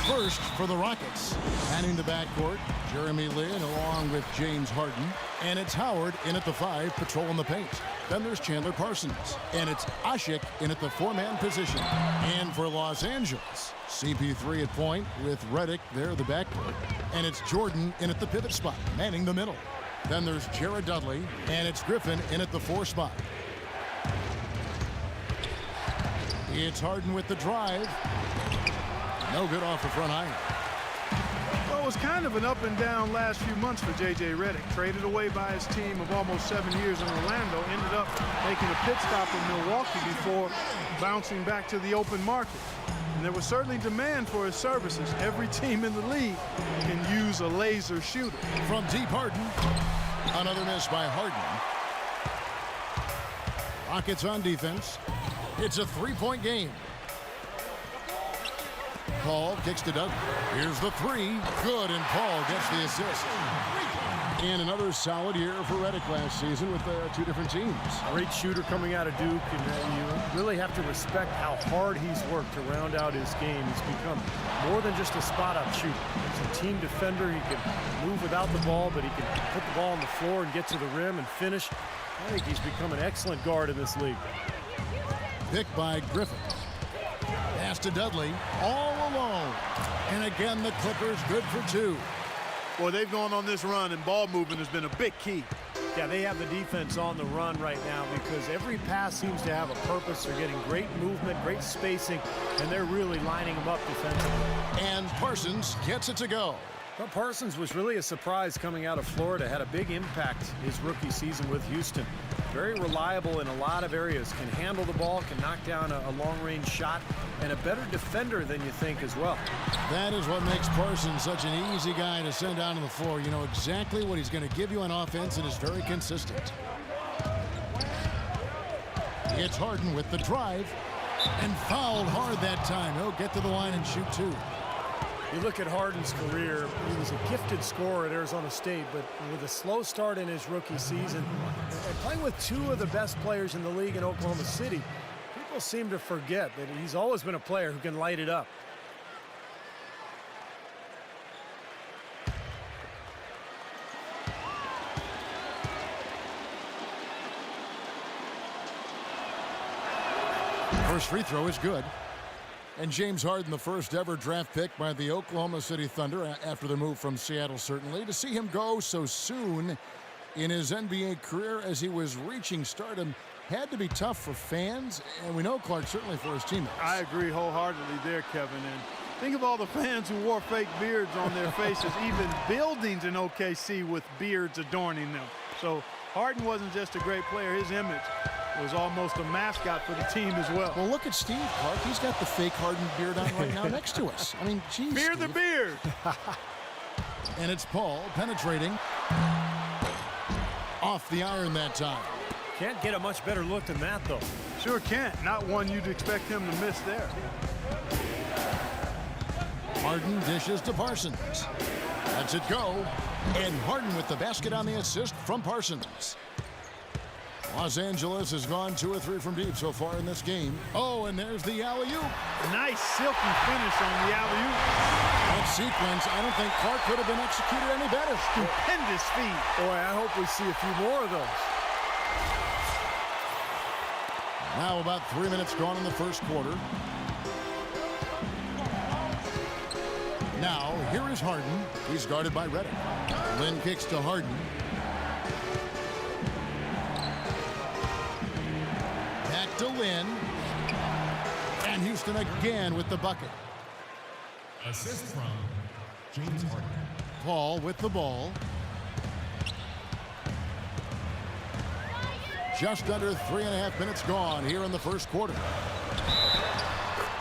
first for the Rockets. Manning the backcourt, Jeremy Lin along with James Harden. And it's Howard in at the 5, patrolling the paint. Then there's Chandler Parsons. And it's Asik in at the 4-man position. And for Los Angeles, CP3 at point with Redick there at the backcourt. And it's Jordan in at the pivot spot, manning the middle. Then there's Jared Dudley. And it's Griffin in at the 4 spot. It's Harden with the drive. No good off the front iron. Well, it was kind of an up and down last few months for J.J. Redick. Traded away by his team of almost 7 years in Orlando. Ended up making a pit stop in Milwaukee before bouncing back to the open market. And there was certainly demand for his services. Every team in the league can use a laser shooter. From deep, Harden. Another miss by Harden. Rockets on defense. It's a 3-point game. Paul kicks to Dudley. Here's the 3. Good, and Paul gets the assist. And another solid year for Redick last season with 2 different teams. Great shooter coming out of Duke, and you really have to respect how hard he's worked to round out his game. He's become more than just a spot-up shooter. He's a team defender. He can move without the ball, but he can put the ball on the floor and get to the rim and finish. I think he's become an excellent guard in this league. Picked by Griffin. Pass to Dudley, all alone. And again, the Clippers good for 2. Well, they've gone on this run, and ball movement has been a big key. Yeah, they have the defense on the run right now because every pass seems to have a purpose. They're getting great movement, great spacing, and they're really lining them up defensively. And Parsons gets it to go. Well, Parsons was really a surprise coming out of Florida. Had a big impact his rookie season with Houston. Very reliable in a lot of areas. Can handle the ball, can knock down a long-range shot, and a better defender than you think as well. That is what makes Parsons such an easy guy to send down to the floor. You know exactly what he's going to give you on offense and is very consistent. It's Harden with the drive and fouled hard that time. He'll get to the line and shoot 2. You look at Harden's career, he was a gifted scorer at Arizona State, but with a slow start in his rookie season, and playing with 2 of the best players in the league in Oklahoma City, people seem to forget that he's always been a player who can light it up. First free throw is good. And James Harden, the first ever draft pick by the Oklahoma City Thunder after the move from Seattle, certainly. To see him go so soon in his NBA career as he was reaching stardom had to be tough for fans, and we know, Clark, certainly for his teammates. I agree wholeheartedly there, Kevin. And think of all the fans who wore fake beards on their faces, even buildings in OKC with beards adorning them. So Harden wasn't just a great player. His image was almost a mascot for the team as well. Well, look at Steve, Clark. He's got the fake Harden beard on right now next to us. I mean, geez, Beard the Steve. beard. And it's Paul penetrating. Off the iron that time. Can't get a much better look than that, though. Sure can't. Not one you'd expect him to miss there. Harden dishes to Parsons. Lets it go. And Harden with the basket on the assist from Parsons. Los Angeles has gone 2 or 3 from deep so far in this game. Oh, and there's the alley-oop. Nice silky finish on the alley-oop. That sequence, I don't think Clark could have been executed any better. Stupendous feed. Boy, I hope we see a few more of those. Now about 3 minutes gone in the first quarter. Now, here is Harden. He's guarded by Redick. Lin kicks to Harden. Back to Lin. And Houston again with the bucket. Assist from James Harden. Paul with the ball. Just under 3.5 minutes gone here in the first quarter.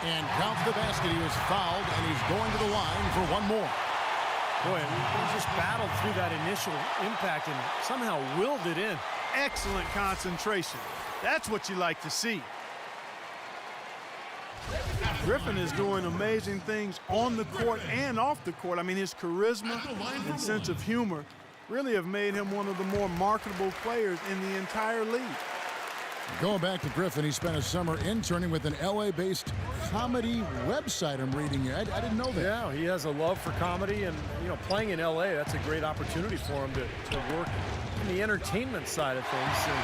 And counts the basket. He was fouled, and he's going to the line for one more. Boy, he just battled through that initial impact and somehow willed it in. Excellent concentration. That's what you like to see. Griffin is doing amazing things on the court and off the court. I mean, his charisma and sense of humor really have made him one of the more marketable players in the entire league. Going back to Griffin, he spent a summer interning with an LA-based comedy website. I'm reading here. I didn't know that. Yeah, he has a love for comedy, and playing in LA, that's a great opportunity for him to work in the entertainment side of things. And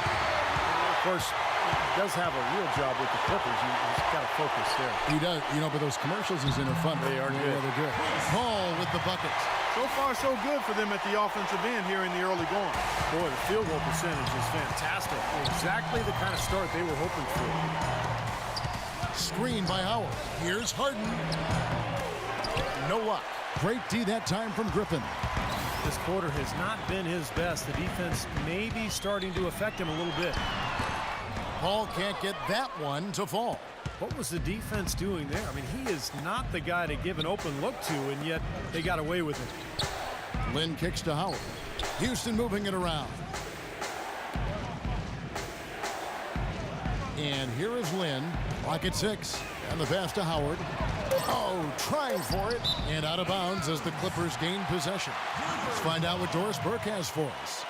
of course, he does have a real job with the Clippers. He's got to focus there. He does, but those commercials he's in are fun. They are good. Yeah, they're good. Paul with the buckets. So far, so good for them at the offensive end here in the early going. Boy, the field goal percentage is fantastic. Exactly the kind of start they were hoping for. Screen by Howard. Here's Harden. No luck. Great D that time from Griffin. This quarter has not been his best. The defense may be starting to affect him a little bit. Paul can't get that one to fall. What was the defense doing there? I mean, he is not the guy to give an open look to, and yet they got away with it. Lynn kicks to Howard. Houston moving it around. And here is Lynn. Lock at 6. And the pass to Howard. Oh, trying for it. And out of bounds as the Clippers gain possession. Let's find out what Doris Burke has for us.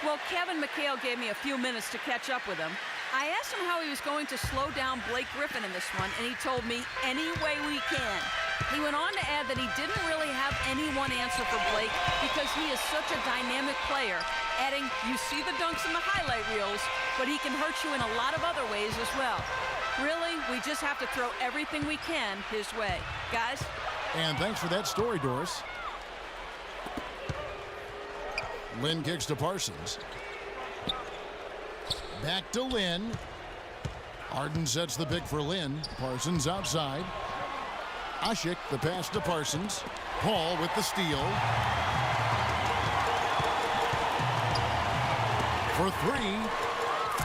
Well, Kevin McHale gave me a few minutes to catch up with him. I asked him how he was going to slow down Blake Griffin in this one, and he told me, any way we can. He went on to add that he didn't really have any one answer for Blake because he is such a dynamic player, adding, you see the dunks in the highlight reels, but he can hurt you in a lot of other ways as well. Really, we just have to throw everything we can his way. Guys? And thanks for that story, Doris. Lynn kicks to Parsons. Back to Lynn. Harden sets the pick for Lynn. Parsons outside. Ashik, the pass to Parsons. Paul with the steal. For 3.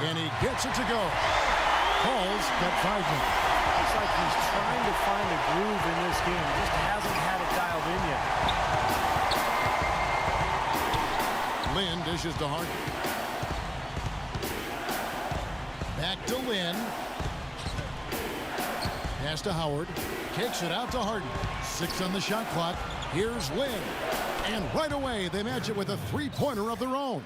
And he gets it to go. Paul's got 5 minutes. It's like he's trying to find a groove in this game. He just hasn't had it dialed in yet. Lynn dishes to Harden. Back to Lynn. Pass to Howard. Kicks it out to Harden. 6 on the shot clock. Here's Lynn. And right away, they match it with a three-pointer of their own.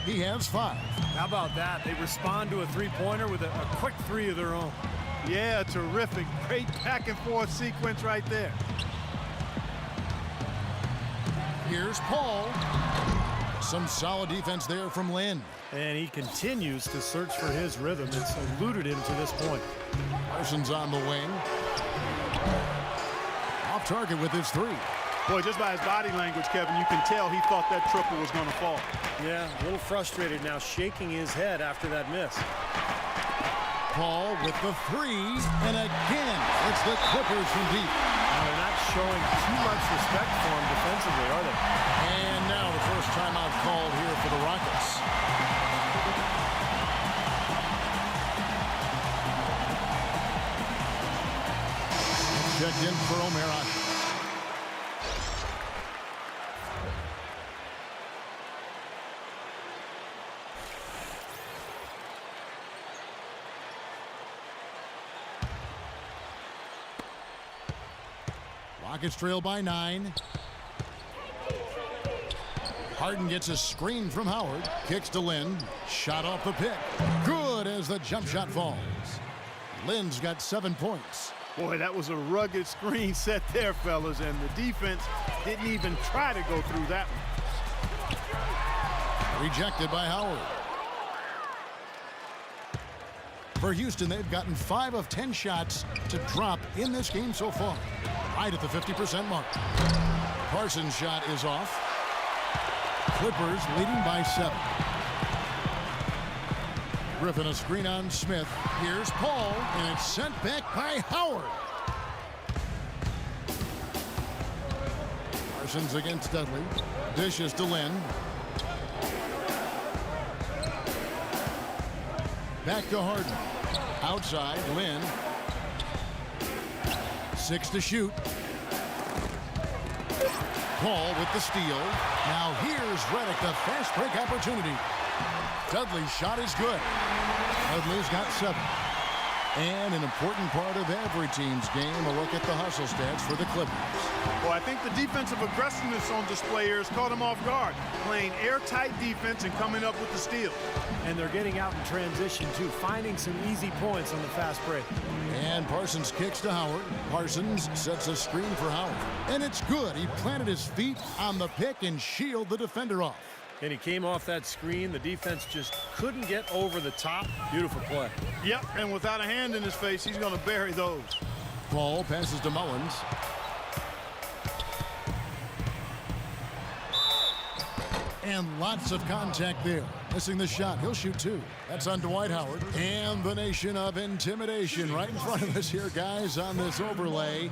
He has 5. How about that? They respond to a three-pointer with a quick 3 of their own. Yeah, terrific. Great back-and-forth sequence right there. Here's Paul. Some solid defense there from Lynn. And he continues to search for his rhythm. It's eluded him to this point. Parsons on the wing. Off target with his 3. Boy, just by his body language, Kevin, you can tell he thought that triple was going to fall. Yeah, a little frustrated now, shaking his head after that miss. Paul with the 3. And again, it's the Clippers from deep. Now, they're not showing too much respect for him defensively, are they? And now the first timeout called here for the Rockets. Checked in for Omer Ashik. Rockets trail by 9. Harden gets a screen from Howard. Kicks to Lynn. Shot off the pick. Good as the jump shot falls. Lynn's got 7 points. Boy, that was a rugged screen set there, fellas, and the defense didn't even try to go through that one. Rejected by Howard. For Houston, they've gotten 5 of 10 shots to drop in this game so far. Right at the 50% mark. Parsons' shot is off. Clippers leading by 7. Griffin a screen on Smith. Here's Paul, and it's sent back by Howard. Parsons against Dudley. Dishes to Lynn. Back to Harden. Outside, Lynn. 6 to shoot. Paul with the steal. Now here's Redick, the fast break opportunity. Dudley's shot is good. Dudley's got 7. And an important part of every team's game, a look at the hustle stats for the Clippers. Well, I think the defensive aggressiveness on display here has caught them off guard, playing airtight defense and coming up with the steal. And they're getting out in transition, too, finding some easy points on the fast break. And Parsons kicks to Howard. Parsons sets a screen for Howard. And it's good. He planted his feet on the pick and shielded the defender off. And he came off that screen. The defense just couldn't get over the top. Beautiful play. Yep, and without a hand in his face, he's going to bury those. Ball passes to Mullins. And lots of contact there. Missing the shot. He'll shoot two. That's on Dwight Howard. And the nation of intimidation right in front of us here, guys, on this overlay.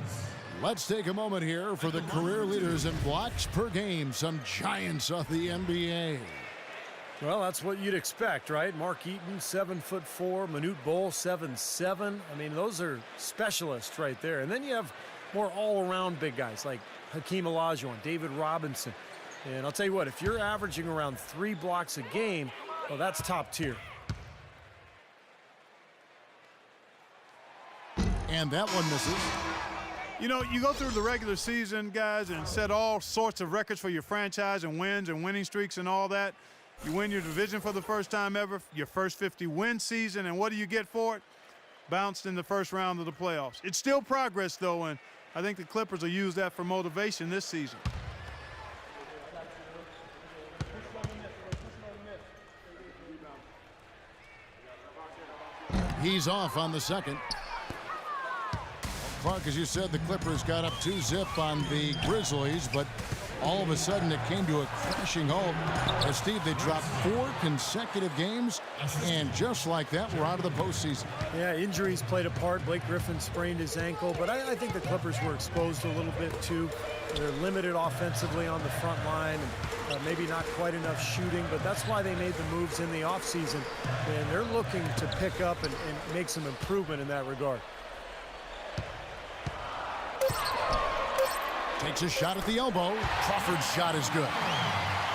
Let's take a moment here for the career leaders in blocks per game. Some giants of the NBA. Well, that's what you'd expect, right? Mark Eaton, 7'4", Manute Bol, 7'7". I mean, those are specialists right there. And then you have more all-around big guys like Hakeem Olajuwon, David Robinson. And I'll tell you what, if you're averaging around 3 blocks a game, well, that's top tier. And that one misses. You know, you go through the regular season, guys, and set all sorts of records for your franchise and wins and winning streaks and all that. You win your division for the first time ever, your first 50-win season, and what do you get for it? Bounced in the first round of the playoffs. It's still progress, though, and I think the Clippers will use that for motivation this season. He's off on the second. Clark, as you said, the Clippers got up 2-zip on the Grizzlies, but all of a sudden it came to a crashing halt. As Steve, they dropped 4 consecutive games, and just like that, we're out of the postseason. Yeah, injuries played a part. Blake Griffin sprained his ankle, but I think the Clippers were exposed a little bit too. They're limited offensively on the front line, and maybe not quite enough shooting, but that's why they made the moves in the offseason, and they're looking to pick up and make some improvement in that regard. Takes a shot at the elbow. Crawford's shot is good.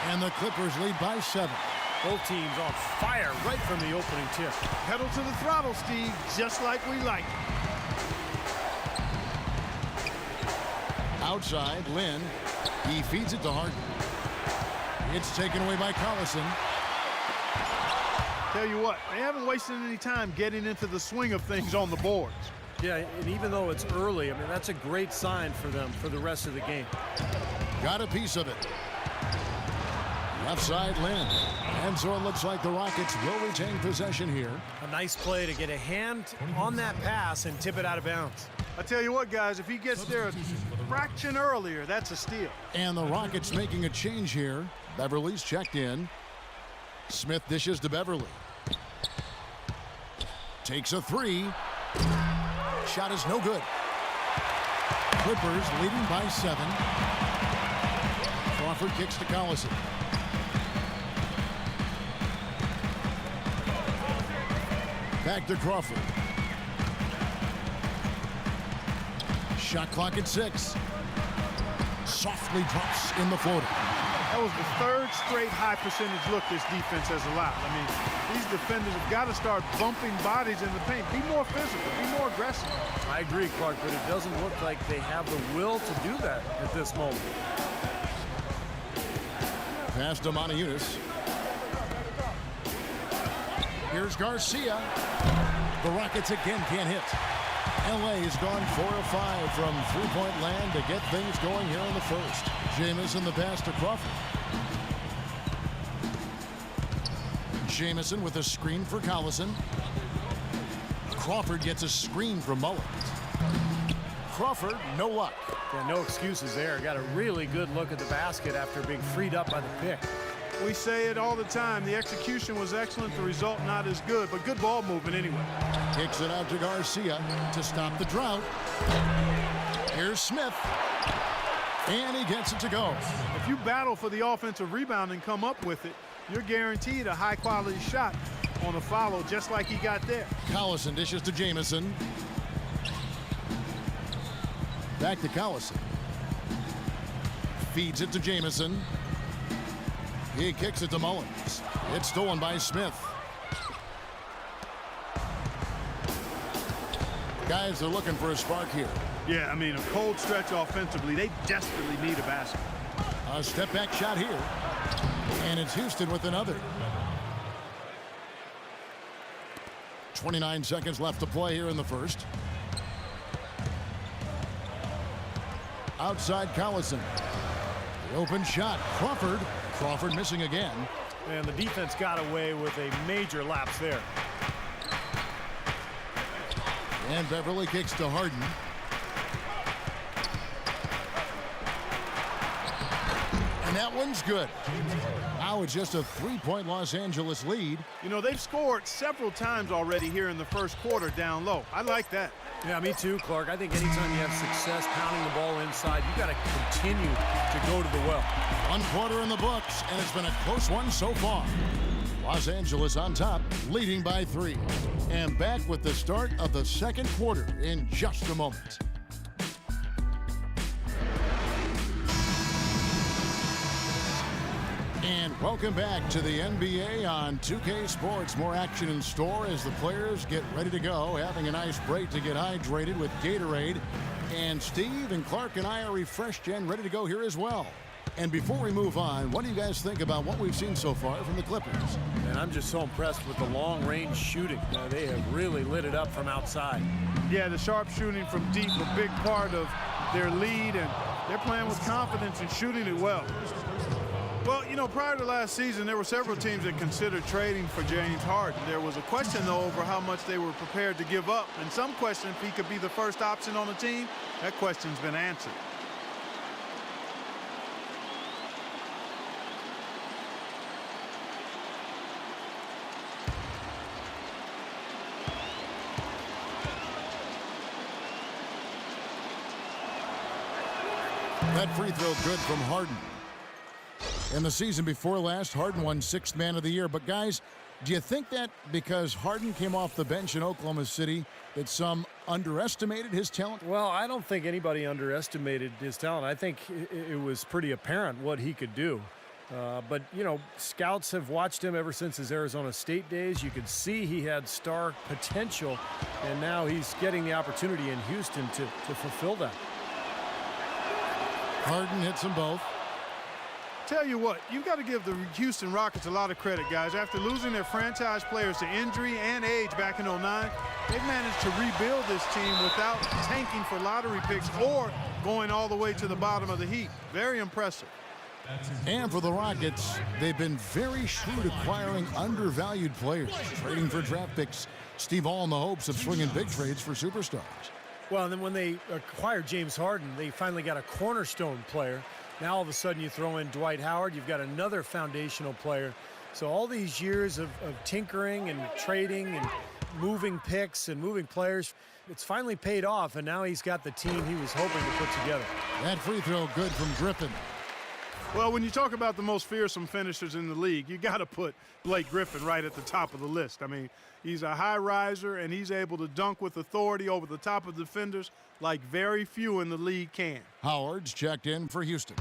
And the Clippers lead by 7. Both teams on fire right from the opening tip. Pedal to the throttle, Steve, just like we like. Outside, Lynn. He feeds it to Harden. It's taken away by Collison. Tell you what, they haven't wasted any time getting into the swing of things on the boards. Yeah, and even though it's early, I mean, that's a great sign for them for the rest of the game. Got a piece of it. Left side, Lynn. And so it looks like the Rockets will retain possession here. A nice play to get a hand on that pass and tip it out of bounds. I tell you what, guys, if he gets there a fraction earlier, that's a steal. And the Rockets making a change here. Beverly's checked in. Smith dishes to Beverly. Takes a 3. Shot is no good. Clippers leading by 7. Crawford kicks to Collison. Back to Crawford. Shot clock at 6. Softly drops in the floater. That was the 3rd straight high percentage look this defense has allowed. I mean, these defenders have got to start bumping bodies in the paint. Be more physical, be more aggressive. I agree, Clark, but it doesn't look like they have the will to do that at this moment. Pass to Montejunas. Here's Garcia. The Rockets again can't hit. LA has gone 4 of 5 from three-point land to get things going here in the first. Jamison the pass to Crawford. Jamison with a screen for Collison. Crawford gets a screen from Mullins. Crawford, no luck. Yeah, no excuses there. Got a really good look at the basket after being freed up by the pick. We say it all the time. The execution was excellent. The result not as good, but good ball movement anyway. Kicks it out to Garcia to stop the drought. Here's Smith. And he gets it to go. If you battle for the offensive rebound and come up with it, you're guaranteed a high-quality shot on a follow, just like he got there. Collison dishes to Jamison. Back to Collison. Feeds it to Jamison. He kicks it to Mullins. It's stolen by Smith. Guys, they're looking for a spark here. Yeah, I mean, a cold stretch offensively. They desperately need a basket. A step-back shot here. And it's Houston with another. 29 seconds left to play here in the first. Outside Collison. The open shot. Crawford. Crawford missing again. And the defense got away with a major lapse there. And Beverly kicks to Harden. And that one's good. Now it's just a 3-point Los Angeles lead. You know, they've scored several times already here in the first quarter down low. I like that. Yeah, me too, Clark. I think anytime you have success pounding the ball inside, you got to continue to go to the well. 1 quarter in the books, and it's been a close one so far. Los Angeles on top, leading by 3. And back with the start of the second quarter in just a moment. And welcome back to the NBA on 2K Sports. More action in store as the players get ready to go, having a nice break to get hydrated with Gatorade. And Steve and Clark and I are refreshed and ready to go here as well. And before we move on, what do you guys think about what we've seen so far from the Clippers? And I'm just so impressed with the long-range shooting. They have really lit it up from outside. Yeah, the sharp shooting from deep, a big part of their lead, and they're playing with confidence and shooting it well. Well, you know, prior to last season, there were several teams that considered trading for James Harden. There was a question, though, over how much they were prepared to give up, and some question if he could be the first option on the team. That question's been answered. That free throw good from Harden. In the season before last, Harden won 6th Man of the Year. But, guys, do you think that because Harden came off the bench in Oklahoma City that some underestimated his talent? Well, I don't think anybody underestimated his talent. I think it was pretty apparent what he could do. But, you know, scouts have watched him ever since his Arizona State days. You could see he had star potential, and now he's getting the opportunity in Houston to fulfill that. Harden hits them both. Tell you what, you've got to give the Houston Rockets a lot of credit, guys. After losing their franchise players to injury and age back in '09, they've managed to rebuild this team without tanking for lottery picks or going all the way to the bottom of the heap. Very impressive. And for the Rockets, they've been very shrewd acquiring undervalued players, trading for draft picks. Steve, all in the hopes of swinging big trades for superstars. Well, and then when they acquired James Harden, they finally got a cornerstone player. Now all of a sudden you throw in Dwight Howard, you've got another foundational player. So all these years of tinkering and trading and moving picks and moving players, it's finally paid off, and now he's got the team he was hoping to put together. That free throw good from Griffin. Well, when you talk about the most fearsome finishers in the league, you got to put Blake Griffin right at the top of the list. I mean, he's a high riser, and he's able to dunk with authority over the top of defenders like very few in the league can. Howard's checked in for Houston.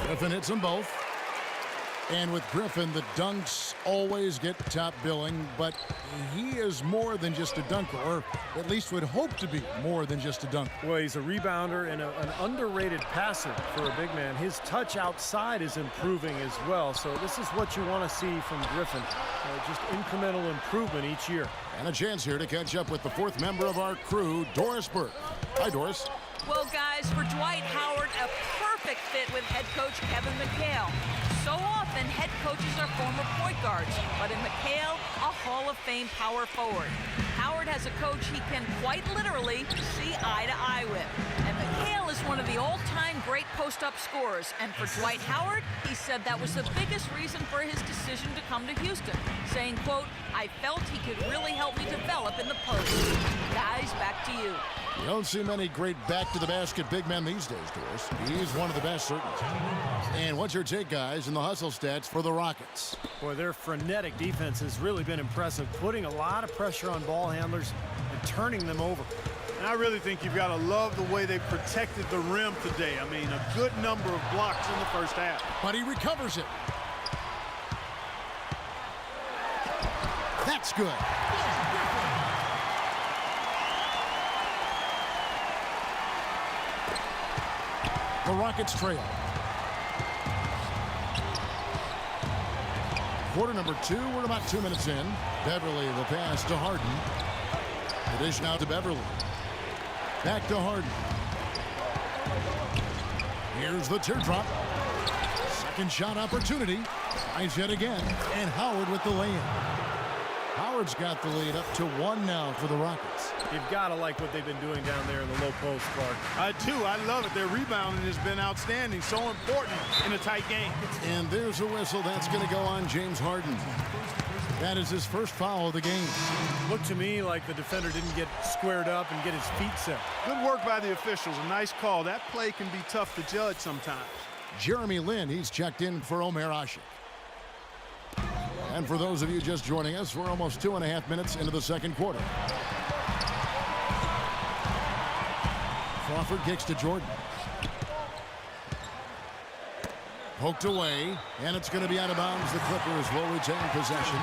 Griffin hits them both. And with Griffin, the dunks always get top billing, but he is more than just a dunker, or at least would hope to be more than just a dunker. Well, he's a rebounder and an underrated passer for a big man. His touch outside is improving as well, so this is what you want to see from Griffin. Just incremental improvement each year. And a chance here to catch up with the 4th member of our crew, Doris Burke. Hi, Doris. Well, guys, for Dwight Howard, a perfect fit with head coach Kevin McHale. So often, head coaches are former point guards, but in McHale, a Hall of Fame power forward. Howard has a coach he can quite literally see eye to eye with. And McHale is one of the all-time great post-up scorers. And for Dwight Howard, he said that was the biggest reason for his decision to come to Houston, saying, quote, "I felt he could really help me develop in the post." Guys, back to you. You don't see many great back-to-the-basket big men these days, Doris. He's one of the best, certainly. And what's your take, guys, in the hustle stats for the Rockets? Boy, their frenetic defense has really been impressive, putting a lot of pressure on ball handlers and turning them over. And I really think you've got to love the way they protected the rim today. I mean, a good number of blocks in the first half. But he recovers it. That's good. The Rockets trail. Quarter number 2, we're about 2 minutes in. Beverly the pass to Harden. The dish now to Beverly. Back to Harden. Here's the teardrop. Second shot opportunity. Tries yet again. And Howard with the lay-in. Howard's got the lead up to 1 now for the Rockets. You've got to like what they've been doing down there in the low post, Clark. I do. I love it. Their rebounding has been outstanding. So important in a tight game. And there's a whistle. That's going to go on James Harden. That is his first foul of the game. Looked to me like the defender didn't get squared up and get his feet set. Good work by the officials. A nice call. That play can be tough to judge sometimes. Jeremy Lin, he's checked in for Omer Asik. And for those of you just joining us, we're almost 2.5 minutes into the second quarter. Crawford kicks to Jordan. Poked away, and it's going to be out of bounds. The Clippers will retain possession.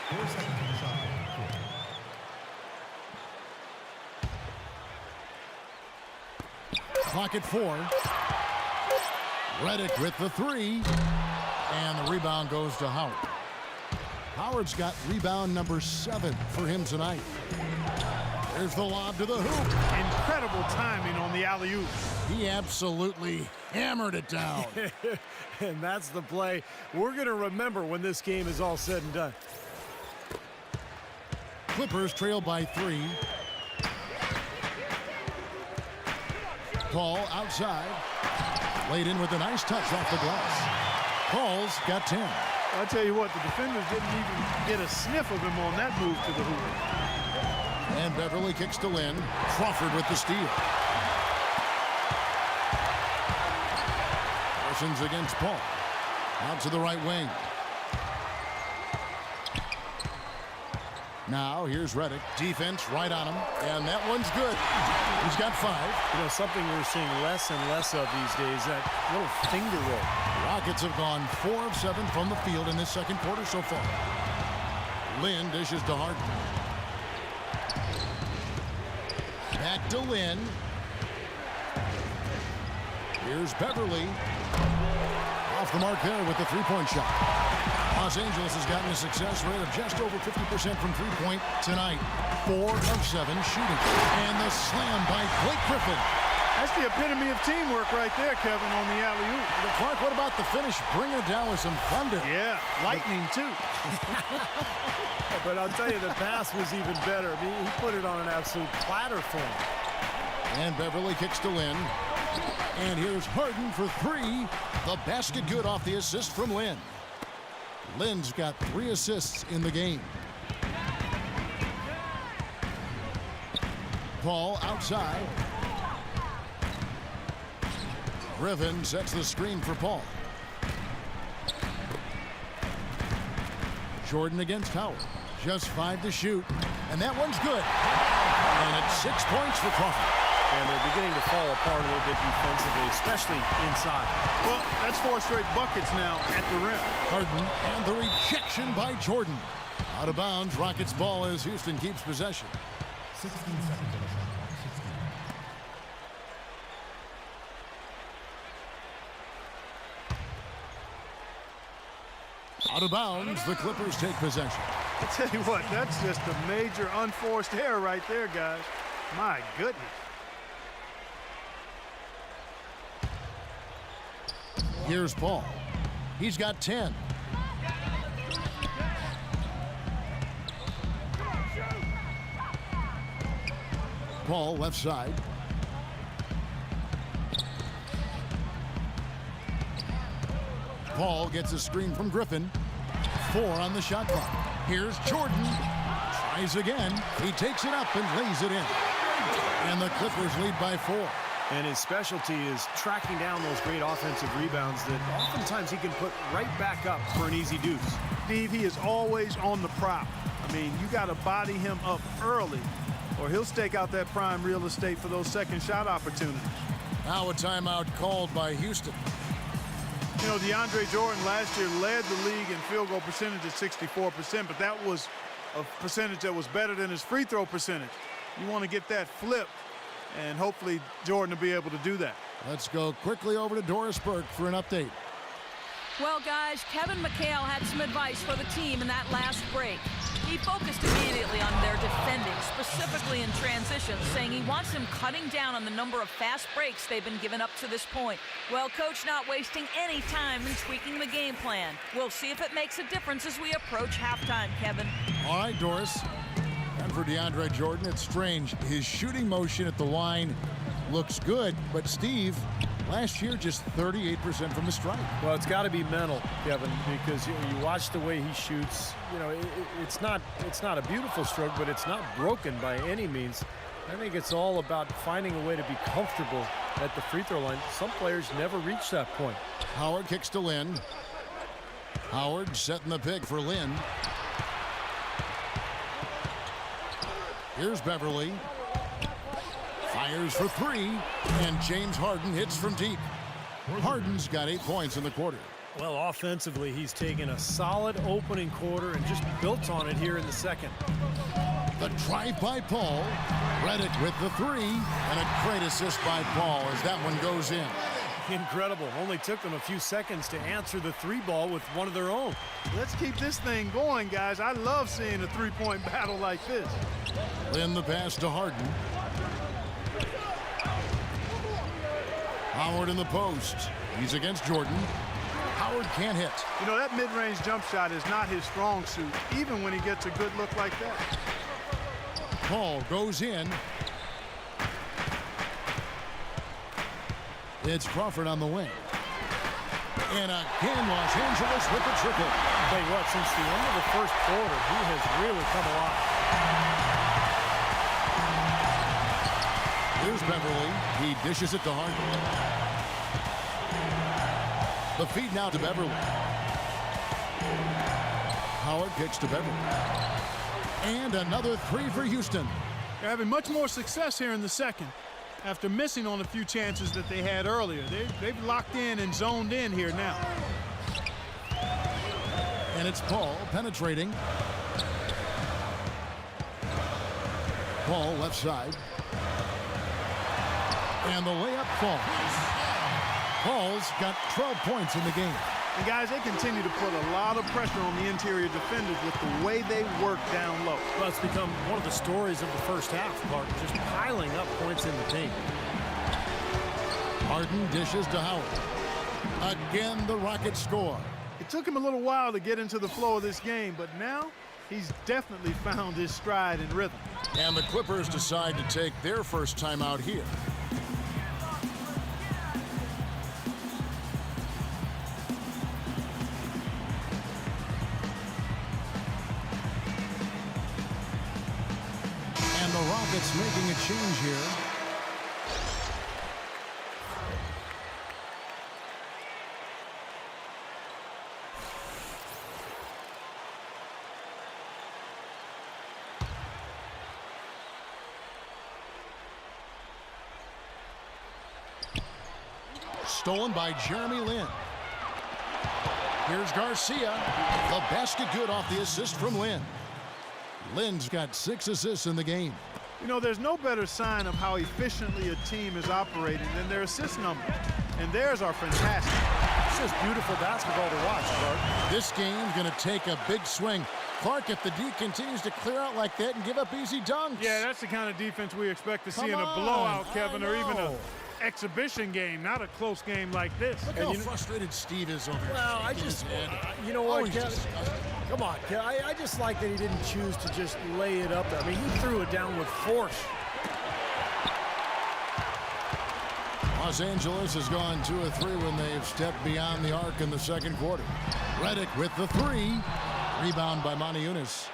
4 seconds on the shot clock. Clock at 4. Redick with the 3. And the rebound goes to Howard. Howard's got rebound number 7 for him tonight. There's the lob to the hoop. Incredible timing on the alley-oop. He absolutely hammered it down. And that's the play we're going to remember when this game is all said and done. Clippers trail by 3. Paul outside. Laid in with a nice touch off the glass. Paul's got 10. I'll tell you what, the defenders didn't even get a sniff of him on that move to the hoop. And Beverly kicks to Lin. Crawford with the steal. Parsons against Paul. Out to the right wing. Now here's Redick. Defense right on him. And that one's good. He's got 5. You know, something we're seeing less and less of these days, that little finger roll. Rockets have gone 4 of 7 from the field in this second quarter so far. Lin dishes to Harden. Back to Lin. Here's Beverly. Off the mark there with the three-point shot. Los Angeles has gotten a success rate of just over 50% from three-point tonight. 4 of 7 shooting. And the slam by Blake Griffin. That's the epitome of teamwork right there, Kevin, on the alley-oop. Clark, what about the finish? Bringing it down with some thunder. Yeah, lightning, too. But I'll tell you, the pass was even better. I mean, he put it on an absolute platter for him. And Beverly kicks to Lin. And here's Harden for 3. The basket good off the assist from Lin. Lin's got 3 assists in the game. Paul outside. Griffin sets the screen for Paul. Jordan against Howard. Just 5 to shoot. And that one's good. And it's 6 points for Crawford. And they're beginning to fall apart a little bit defensively, especially inside. Well, that's 4 straight buckets now at the rim. Harden and the rejection by Jordan. Out of bounds, Rockets ball as Houston keeps possession. 16 seconds on the shot clock. 16. Out of bounds, the Clippers take possession. I tell you what, that's just a major unforced error right there, guys. My goodness. Here's Paul. He's got 10. Paul left side. Paul gets a screen from Griffin. 4 on the shot clock. Here's Jordan. Tries again. He takes it up and lays it in. And the Clippers lead by 4. And his specialty is tracking down those great offensive rebounds that oftentimes he can put right back up for an easy deuce. Steve, he is always on the prop. I mean, you got to body him up early, or he'll stake out that prime real estate for those second shot opportunities. Now a timeout called by Houston. You know, DeAndre Jordan last year led the league in field goal percentage at 64%, but that was a percentage that was better than his free throw percentage. You want to get that flipped, and hopefully Jordan will be able to do that. Let's go quickly over to Doris Burke for an update. Well, guys, Kevin McHale had some advice for the team in that last break. He focused immediately on their defending, specifically in transition, saying he wants them cutting down on the number of fast breaks they've been given up to this point. Well, Coach not wasting any time in tweaking the game plan. We'll see if it makes a difference as we approach halftime, Kevin. All right, Doris. And for DeAndre Jordan, it's strange. His shooting motion at the line looks good, but Steve, last year just 38% from the stripe. Well, it's got to be mental, Kevin, because you watch the way he shoots. You know, it's not a beautiful stroke, but it's not broken by any means. I think it's all about finding a way to be comfortable at the free throw line. Some players never reach that point. Howard kicks to Lynn. Howard setting the pick for Lynn. Here's Beverly. Fires for three, and James Harden hits from deep. Harden's got 8 points in the quarter. Well, offensively, he's taken a solid opening quarter and just built on it here in the second. The drive by Paul. Redick with the three, and a great assist by Paul as that one goes in. Incredible. Only took them a few seconds to answer the three ball with one of their own. Let's keep this thing going, guys. I love seeing a three-point battle like this. Then the pass to Harden. Howard in the post. He's against Jordan. Howard can't hit. You know, that mid-range jump shot is not his strong suit, even when he gets a good look like that. Paul goes in. It's Crawford on the wing. And again, Los Angeles with the triple. I'll tell you what, since the end of the first quarter, he has really come alive. Here's Beverly. He dishes it to Harden. The feed now to Beverly. Howard kicks to Beverly. And another three for Houston. They're having much more success here in the second after missing on a few chances that they had earlier. They've locked in and zoned in here now. And it's Paul penetrating. Paul left side. And the layup falls. Paul's got 12 points in the game. And guys, they continue to put a lot of pressure on the interior defenders with the way they work down low. Well, it's become one of the stories of the first half, Clark, just piling up points in the paint. Harden dishes to Howard. Again, the Rockets score. It took him a little while to get into the flow of this game, but now he's definitely found his stride and rhythm. And the Clippers decide to take their first time out here. And the Rockets making a change here. Stolen by Jeremy Lin. Here's Garcia. The basket good off the assist from Lin. Lin's got 6 assists in the game. You know, there's no better sign of how efficiently a team is operating than their assist numbers. And theirs are fantastic. It's just beautiful basketball to watch, Clark. This game's going to take a big swing. Clark, if the D continues to clear out like that and give up easy dunks. Yeah, that's the kind of defense we expect to see in a Come on, blowout, Kevin, or even I an know. exhibition game, not a close game like this. Look how frustrated Steve is over here. Well, I shaking just, his head. you know Oh, what, he's Kevin? disgusted. Come on, Kevin. I just like that he didn't choose to just lay it up there. I mean, he threw it down with force. Los Angeles has gone 2 of 3 when they've stepped beyond the arc in the second quarter. Redick with the three. Rebound by Moniunas.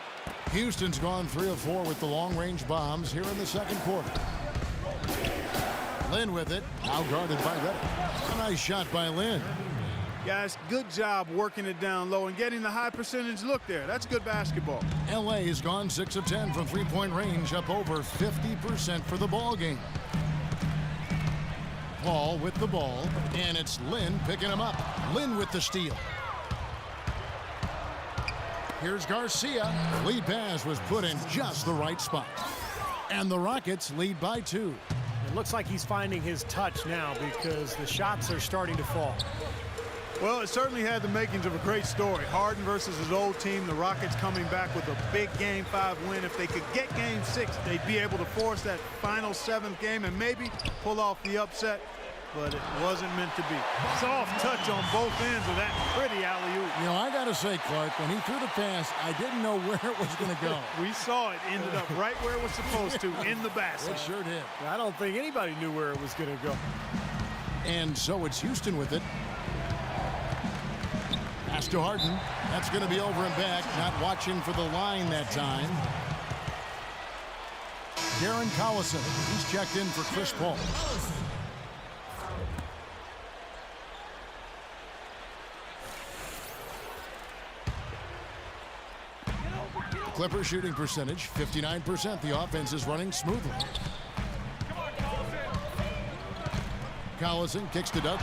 Houston's gone 3 of 4 with the long-range bombs here in the second quarter. Lin with it. Now guarded by Redick. A nice shot by Lin. Guys, good job working it down low and getting the high percentage look there. That's good basketball. LA has gone 6 of 10 from three-point range, up over 50% for the ball game. Paul with the ball, and it's Lynn picking him up. Lynn with the steal. Here's Garcia. The lead pass was put in just the right spot. And the Rockets lead by 2. It looks like he's finding his touch now because the shots are starting to fall. Well, it certainly had the makings of a great story. Harden versus his old team, the Rockets coming back with a big Game 5 win. If they could get Game 6, they'd be able to force that final 7th game and maybe pull off the upset, but it wasn't meant to be. Soft touch on both ends of that pretty alley-oop. You know, I got to say, Clark, when he threw the pass, I didn't know where it was going to go. We saw it ended up right where it was supposed to, in the basket. It sure did. I don't think anybody knew where it was going to go. And so it's Houston with it. Pass to Harden. That's going to be over and back. Not watching for the line that time. Darren Collison. He's checked in for Chris Paul. The Clippers shooting percentage, 59%. The offense is running smoothly. Collison kicks to Doug.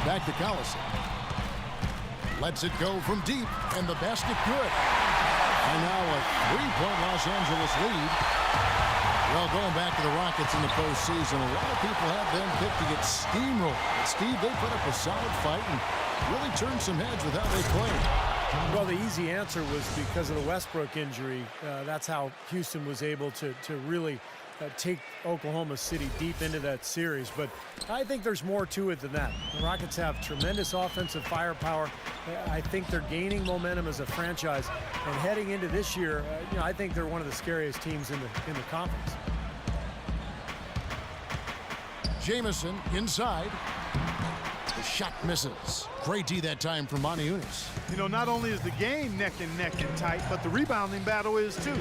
Back to Collison. Lets it go from deep, and the basket good. And now a 3-point Los Angeles lead. Well, going back to the Rockets in the postseason, a lot of people have them picked to get steamrolled. Steve, they put up a solid fight and really turned some heads with how they played. Well, the easy answer was because of the Westbrook injury. That's how Houston was able to really take Oklahoma City deep into that series. But I think there's more to it than that. The Rockets have tremendous offensive firepower. I think they're gaining momentum as a franchise. And heading into this year, I think they're one of the scariest teams in the conference. Jamison inside. The shot misses. Great D that time from Monty Unis. You know, not only is the game neck and tight, but the rebounding battle is too.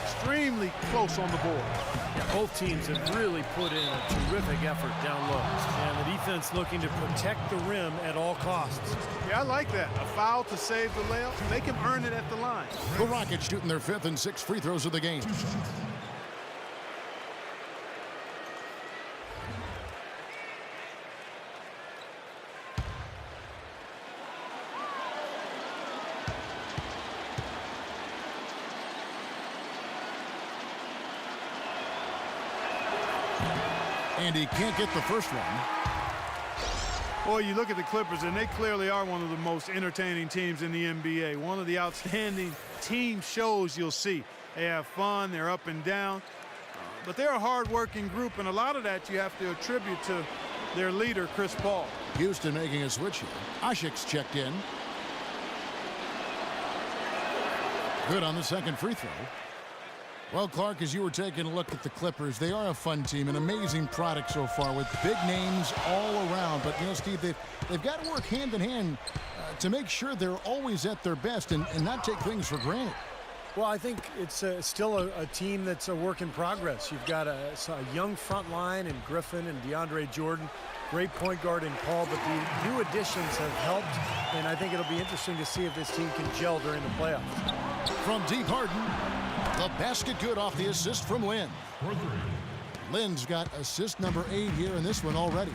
Extremely close on the board. Yeah, both teams have really put in a terrific effort down low. And the defense looking to protect the rim at all costs. Yeah, I like that. A foul to save the layup. Make him earn it at the line. The Rockets shooting their 5th and 6th free throws of the game. And he can't get the first one. Boy, you look at the Clippers, and they clearly are one of the most entertaining teams in the NBA. One of the outstanding team shows you'll see. They have fun, they're up and down, but they're a hard-working group, and a lot of that you have to attribute to their leader, Chris Paul. Houston making a switch here. Ashik's checked in. Good on the second free throw. Well, Clark, as you were taking a look at the Clippers, they are a fun team, an amazing product so far with big names all around. But, you know, Steve, they've got to work hand in hand to make sure they're always at their best and not take things for granted. Well, I think it's still a team that's a work in progress. You've got a young front line in Griffin and DeAndre Jordan, great point guard in Paul, but the new additions have helped, and I think it'll be interesting to see if this team can gel during the playoffs. From deep, Harden. The basket good off the assist from Lynn. Lynn's got assist number 8 here in this one already.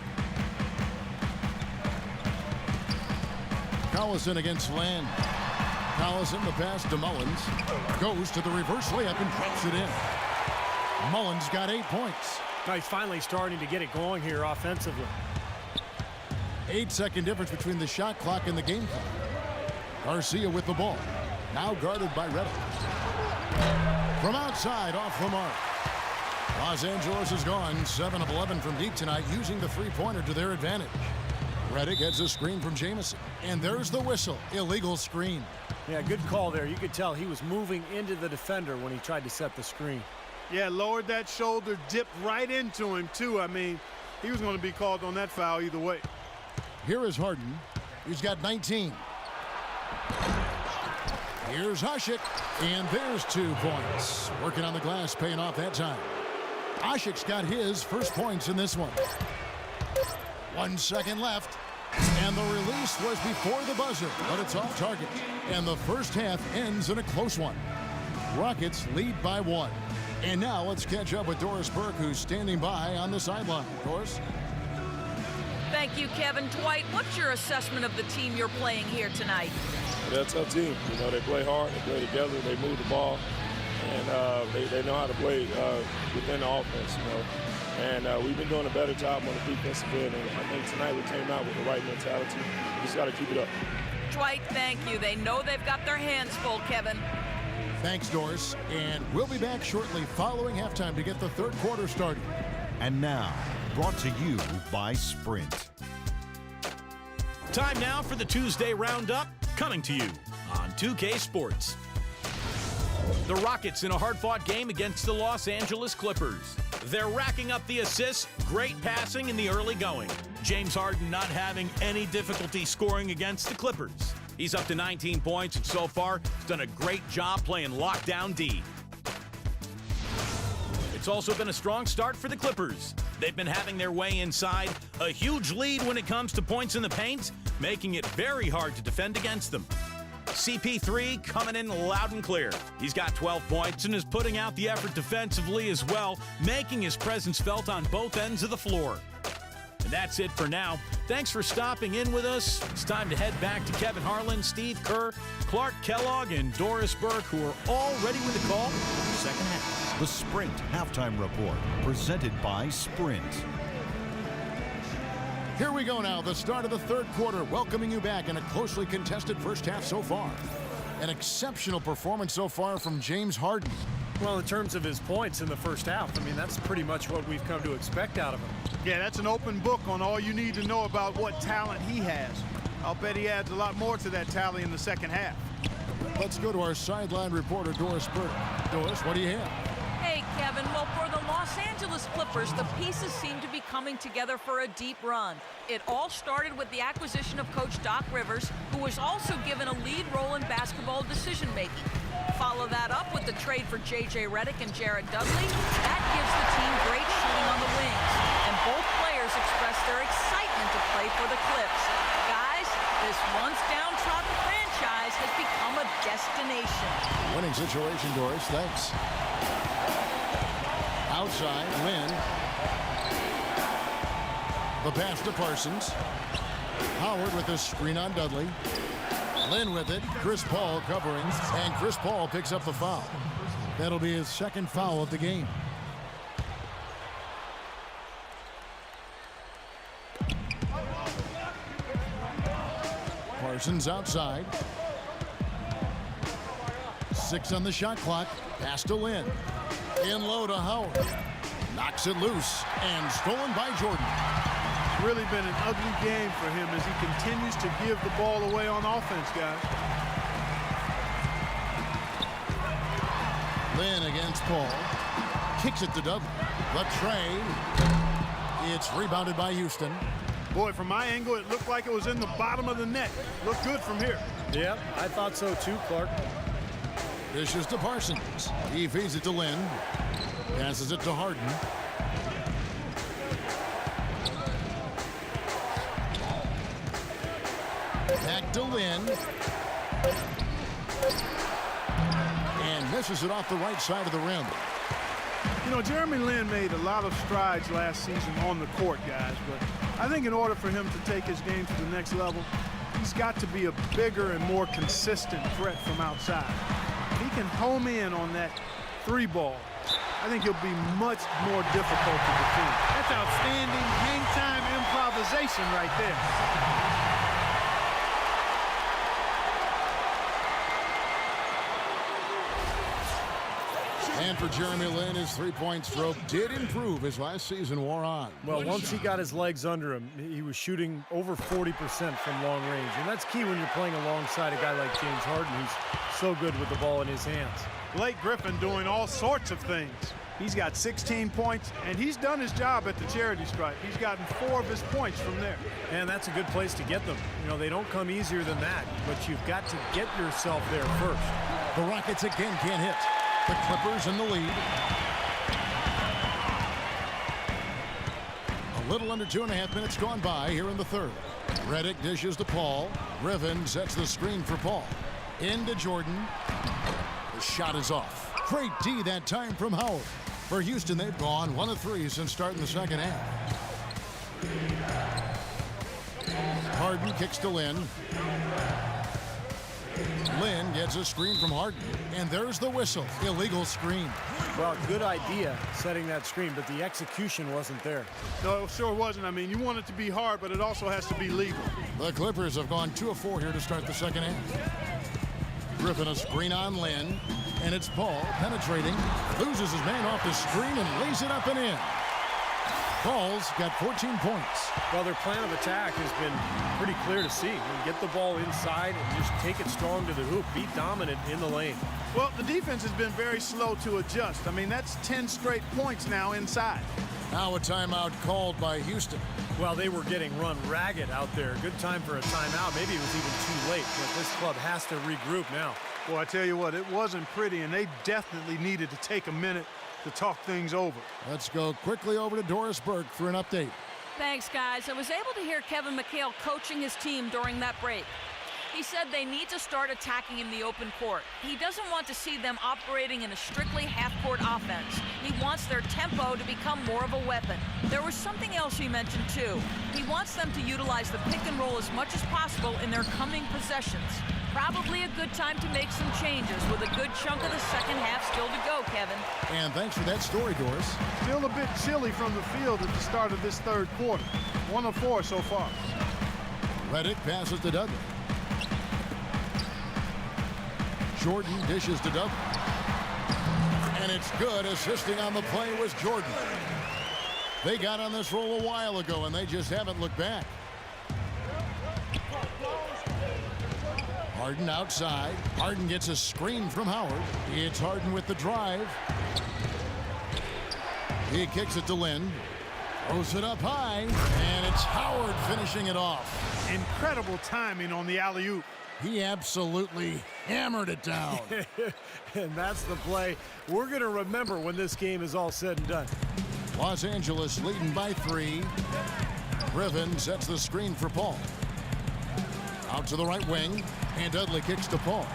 Collison against Lynn. Collison, the pass to Mullins. Goes to the reverse layup and drops it in. Mullins got 8 points. Now he's finally starting to get it going here offensively. 8-second difference between the shot clock and the game clock. Garcia with the ball. Now guarded by Redick. From outside, off the mark. Los Angeles is gone 7 of 11 from deep tonight, using the three-pointer to their advantage. Redick gets a screen from Jamison. And there's the whistle. Illegal screen. Yeah, good call there. You could tell he was moving into the defender when he tried to set the screen. Yeah, lowered that shoulder, dipped right into him, too. I mean, he was going to be called on that foul either way. Here is Harden. He's got 19. Here's Ashik, and there's 2 points. Working on the glass, paying off that time. Ashik's got his first points in this one. 1 second left, and the release was before the buzzer, but it's off target. And the first half ends in a close one. Rockets lead by 1. And now let's catch up with Doris Burke, who's standing by on the sideline. Doris? Thank you, Kevin. Dwight, what's your assessment of the team you're playing here tonight? They're a tough team. You know, they play hard, they play together, they move the ball, and they know how to play within the offense, you know. And we've been doing a better job on the defensive end, and I think tonight we came out with the right mentality. We just got to keep it up. Dwight, thank you. They know they've got their hands full, Kevin. Thanks, Doris. And we'll be back shortly following halftime to get the third quarter started. And now, brought to you by Sprint. Time now for the Tuesday Roundup, coming to you on 2K Sports. The Rockets in a hard-fought game against the Los Angeles Clippers. They're racking up the assists, great passing in the early going. James Harden not having any difficulty scoring against the Clippers. He's up to 19 points, and so far, he's done a great job playing lockdown D. It's also been a strong start for the Clippers. They've been having their way inside, a huge lead when it comes to points in the paint, making it very hard to defend against them. CP3 coming in loud and clear. He's got 12 points and is putting out the effort defensively as well, making his presence felt on both ends of the floor. And that's it for now. Thanks for stopping in with us. It's time to head back to Kevin Harlan, Steve Kerr, Clark Kellogg, and Doris Burke, who are all ready with the call for the second half. The Sprint Halftime Report, presented by Sprint. Here we go now, the start of the third quarter, welcoming you back in a closely contested first half so far. An exceptional performance so far from James Harden. Well, in terms of his points in the first half, I mean, that's pretty much what we've come to expect out of him. Yeah, that's an open book on all you need to know about what talent he has. I'll bet he adds a lot more to that tally in the second half. Let's go to our sideline reporter, Doris Burke. Doris, what do you have? Hey, Kevin. Well, for the Los Angeles Clippers, the pieces seem to be coming together for a deep run. It all started with the acquisition of Coach Doc Rivers, who was also given a lead role in basketball decision-making. Follow that up with the trade for J.J. Redick and Jared Dudley. That gives the team great shooting on the wings. And both players expressed their excitement to play for the Clips. Guys, this once downtrodden franchise has become a destination. Winning situation, Doris. Thanks. Outside, Lynn. The pass to Parsons. Howard with a screen on Dudley. Lynn with it. Chris Paul covering. And Chris Paul picks up the foul. That'll be his second foul of the game. Parsons outside. 6 on the shot clock. Pass to Lynn. In low to Howard. Knocks it loose and stolen by Jordan. It's really been an ugly game for him as he continues to give the ball away on offense, guys. Lynn against Paul. Kicks it to Dudley. The trade. It's rebounded by Houston. Boy, from my angle, it looked like it was in the bottom of the net. Looked good from here. Yeah, I thought so too, Clark. Dishes to Parsons. He feeds it to Lynn. Passes it to Harden. Back to Lynn. And misses it off the right side of the rim. You know, Jeremy Lin made a lot of strides last season on the court, guys, but I think in order for him to take his game to the next level, he's got to be a bigger and more consistent threat from outside. If he can home in on that three ball, I think he'll be much more difficult to defend. That's outstanding hang-time improvisation right there. And for Jeremy Lin, his three-point stroke did improve as last season wore on. Well, once he got his legs under him, he was shooting over 40% from long range. And that's key when you're playing alongside a guy like James Harden, who's so good with the ball in his hands. Blake Griffin doing all sorts of things. He's got 16 points, and he's done his job at the charity stripe. He's gotten 4 of his points from there. And that's a good place to get them. You know, they don't come easier than that, but you've got to get yourself there first. The Rockets again can't hit. The Clippers in the lead. A little under 2.5 minutes gone by here in the third. Redick dishes to Paul. Griffin sets the screen for Paul. Into Jordan. The shot is off. Great D that time from Howard. For Houston, they've gone 1 of 3 since starting the second half. Harden kicks to Lynn. Lynn gets a screen from Harden. And there's the whistle. Illegal screen. Well, good idea setting that screen, but the execution wasn't there. No, it sure wasn't. I mean, you want it to be hard, but it also has to be legal. The Clippers have gone 2 of 4 here to start the second half. Griffin a screen on Lynn. And it's Paul penetrating. Loses his man off the screen and lays it up and in. Paul's got 14 points. Well, their plan of attack has been pretty clear to see. Get the ball inside and just take it strong to the hoop. Be dominant in the lane. Well, the defense has been very slow to adjust. I mean, that's 10 straight points now inside. Now a timeout called by Houston. Well, they were getting run ragged out there. Good time for a timeout. Maybe it was even too late, but this club has to regroup now. Well, I tell you what, it wasn't pretty, and they definitely needed to take a minute to talk things over. Let's go quickly over to Doris Burke for an update. Thanks, guys. I was able to hear Kevin McHale coaching his team during that break. He said they need to start attacking in the open court. He doesn't want to see them operating in a strictly half-court offense. He wants their tempo to become more of a weapon. There was something else he mentioned, too. He wants them to utilize the pick and roll as much as possible in their coming possessions. Probably a good time to make some changes with a good chunk of the second half still to go, Kevin. And thanks for that story, Doris. Still a bit chilly from the field at the start of this third quarter. 1 of 4 so far. Redick passes to Dudley. Jordan dishes to Dudley. And it's good. Assisting on the play was Jordan. They got on this roll a while ago, and they just haven't looked back. Harden outside. Harden gets a screen from Howard. It's Harden with the drive. He kicks it to Lynn. Throws it up high. And it's Howard finishing it off. Incredible timing on the alley-oop. He absolutely hammered it down. And that's the play we're going to remember when this game is all said and done. Los Angeles leading by 3. Griffin sets the screen for Paul. Out to the right wing, and Dudley kicks to Paul.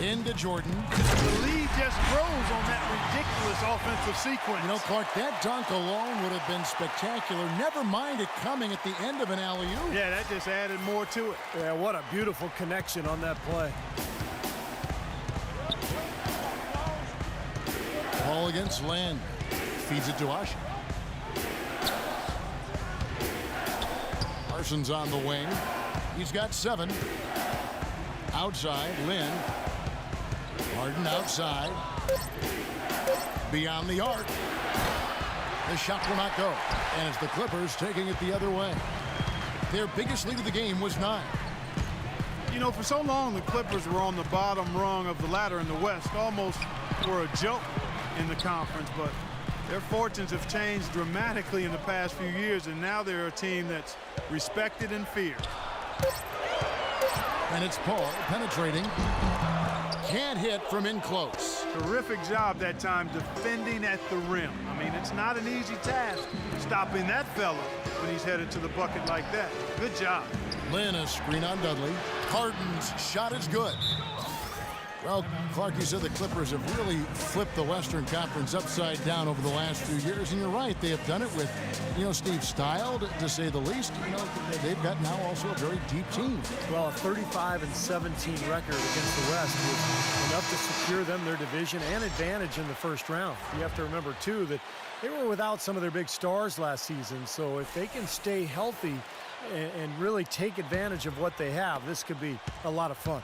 Into Jordan. The lead just grows on that ridiculous offensive sequence. You know, Clark, that dunk alone would have been spectacular. Never mind it coming at the end of an alley-oop. Yeah, that just added more to it. Yeah, what a beautiful connection on that play. Ball against Land. Feeds it to Ashe. Parsons on the wing. He's got 7. Outside, Lynn. Harden outside. Beyond the arc. The shot will not go. And it's the Clippers taking it the other way. Their biggest lead of the game was 9. You know, for so long, the Clippers were on the bottom rung of the ladder in the West, almost were a joke in the conference, but their fortunes have changed dramatically in the past few years, and now they're a team that's respected and feared. And it's Paul penetrating. Can't hit from in close. Terrific job that time defending at the rim. I mean, it's not an easy task stopping that fella when he's headed to the bucket like that. Good job. Lynn, a screen on Dudley. Harden's shot is good. Well, Clark, you said the Clippers have really flipped the Western Conference upside down over the last few years, and you're right. They have done it with, Steve Style, to say the least. They've got now also a very deep team. Well, a 35-17 record against the West was enough to secure them their division and advantage in the first round. You have to remember, too, that they were without some of their big stars last season, so if they can stay healthy and really take advantage of what they have, this could be a lot of fun.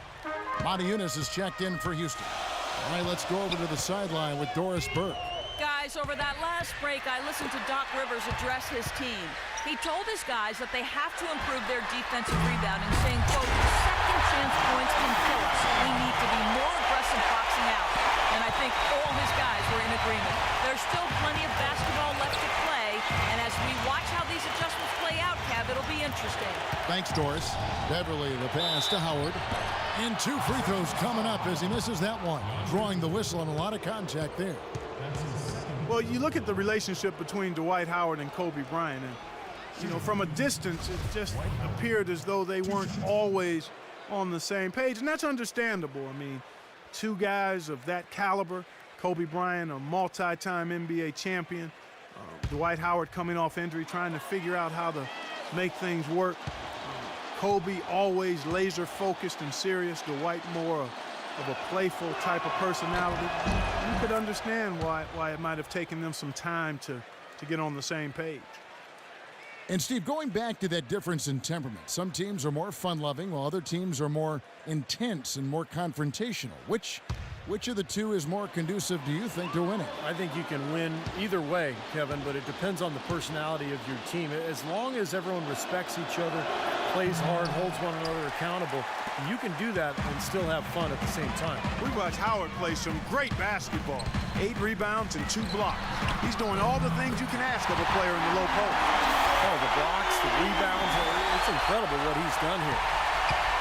Monty Eunice is checked in for Houston. All right, let's go over to the sideline with Doris Burke. Guys, over that last break, I listened to Doc Rivers address his team. He told his guys that they have to improve their defensive rebounding, saying, quote, second chance points can kill us. We need to be more aggressive boxing out. And I think all his guys were in agreement. There's still plenty of basketball left to play, and as we watch how these adjustments play out, Cav, it'll be interesting. Thanks, Doris. Beverly, the pass to Howard. And 2 free throws coming up as he misses that one. Drawing the whistle and a lot of contact there. Well, you look at the relationship between Dwight Howard and Kobe Bryant, and, from a distance, it just appeared as though they weren't always on the same page, and that's understandable. I mean, two guys of that caliber, Kobe Bryant, a multi-time NBA champion, Dwight Howard coming off injury, trying to figure out how to make things work. Kobe always laser focused and serious. Dwight more of a playful type of personality. You could understand why it might have taken them some time to get on the same page. And Steve, going back to that difference in temperament, some teams are more fun-loving while other teams are more intense and more confrontational. Which of the two is more conducive, do you think, to winning? I think you can win either way, Kevin, but it depends on the personality of your team. As long as everyone respects each other, plays hard, holds one another accountable, you can do that and still have fun at the same time. We watched Howard play some great basketball. 8 rebounds and 2 blocks. He's doing all the things you can ask of a player in the low post. Oh, the blocks, the rebounds, it's incredible what he's done here.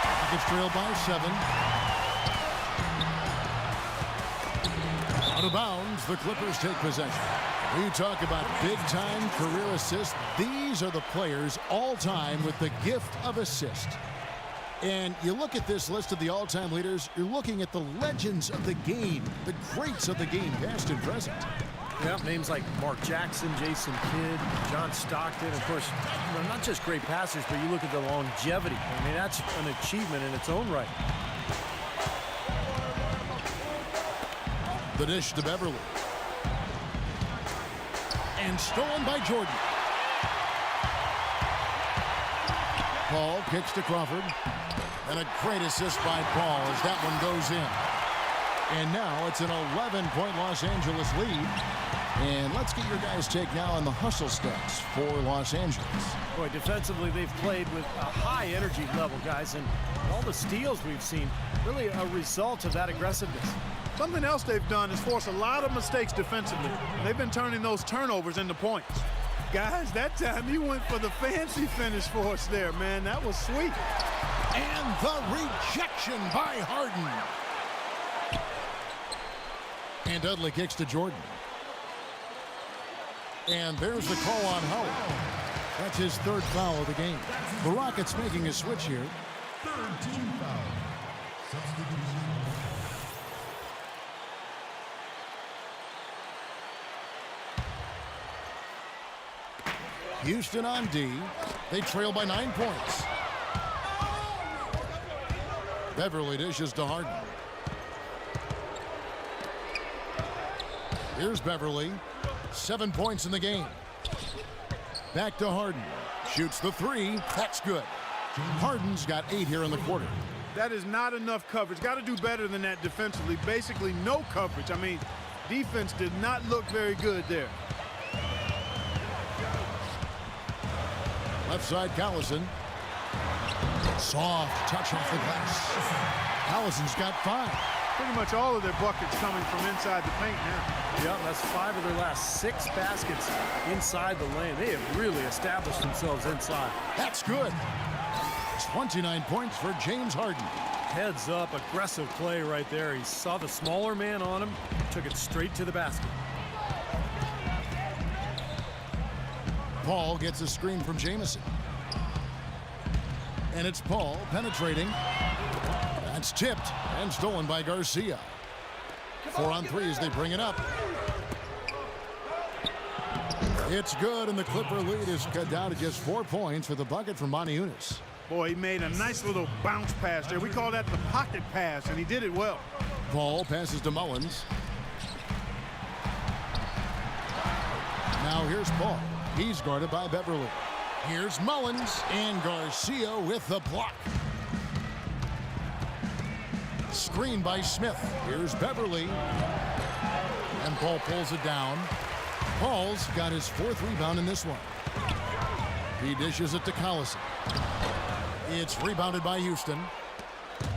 Rockets trail by 7. Out of bounds, the Clippers take possession. We talk about big-time career assists. These are the players all-time with the gift of assist. And you look at this list of the all-time leaders, you're looking at the legends of the game, the greats of the game, past and present. Yeah, names like Mark Jackson, Jason Kidd, John Stockton. Of course, not just great passers, but you look at the longevity. I mean, that's an achievement in its own right. The dish to Beverly. And stolen by Jordan. Paul kicks to Crawford. And a great assist by Paul as that one goes in. And now it's an 11-point Los Angeles lead. And let's get your guys' take now on the hustle stats for Los Angeles. Boy, defensively, they've played with a high energy level, guys. And all the steals we've seen, really a result of that aggressiveness. Something else they've done is force a lot of mistakes defensively. They've been turning those turnovers into points. Guys, that time he went for the fancy finish for us there, man. That was sweet. And the rejection by Harden. And Dudley kicks to Jordan. And there's the call on Howard. That's his 3rd foul of the game. The Rockets making a switch here. 3rd team foul. Substitution. Houston on D. They trail by 9 points. Beverly dishes to Harden. Here's Beverly. 7 points in the game. Back to Harden. Shoots the 3. That's good. Harden's got 8 here in the quarter. That is not enough coverage. Got to do better than that defensively. Basically no coverage. I mean, defense did not look very good there. Left side, Collison. Soft touch off the glass. Collison's got 5. Pretty much all of their buckets coming from inside the paint now. Yeah, that's 5 of their last 6 baskets inside the lane. They have really established themselves inside. That's good. 29 points for James Harden. Heads up, aggressive play right there. He saw the smaller man on him, took it straight to the basket. Paul gets a screen from Jamison. And it's Paul penetrating. That's tipped and stolen by Garcia. 4 on 3 as they bring it up. It's good, and the Clipper lead is cut down to just 4 points with a bucket from Moniunas. Boy, he made a nice little bounce pass there. We call that the pocket pass, and he did it well. Paul passes to Mullins. Now here's Paul. He's guarded by Beverly. Here's Mullins, and Garcia with the block. Screen by Smith. Here's Beverly. And Paul pulls it down. Paul's got his 4th rebound in this one. He dishes it to Collison. It's rebounded by Houston.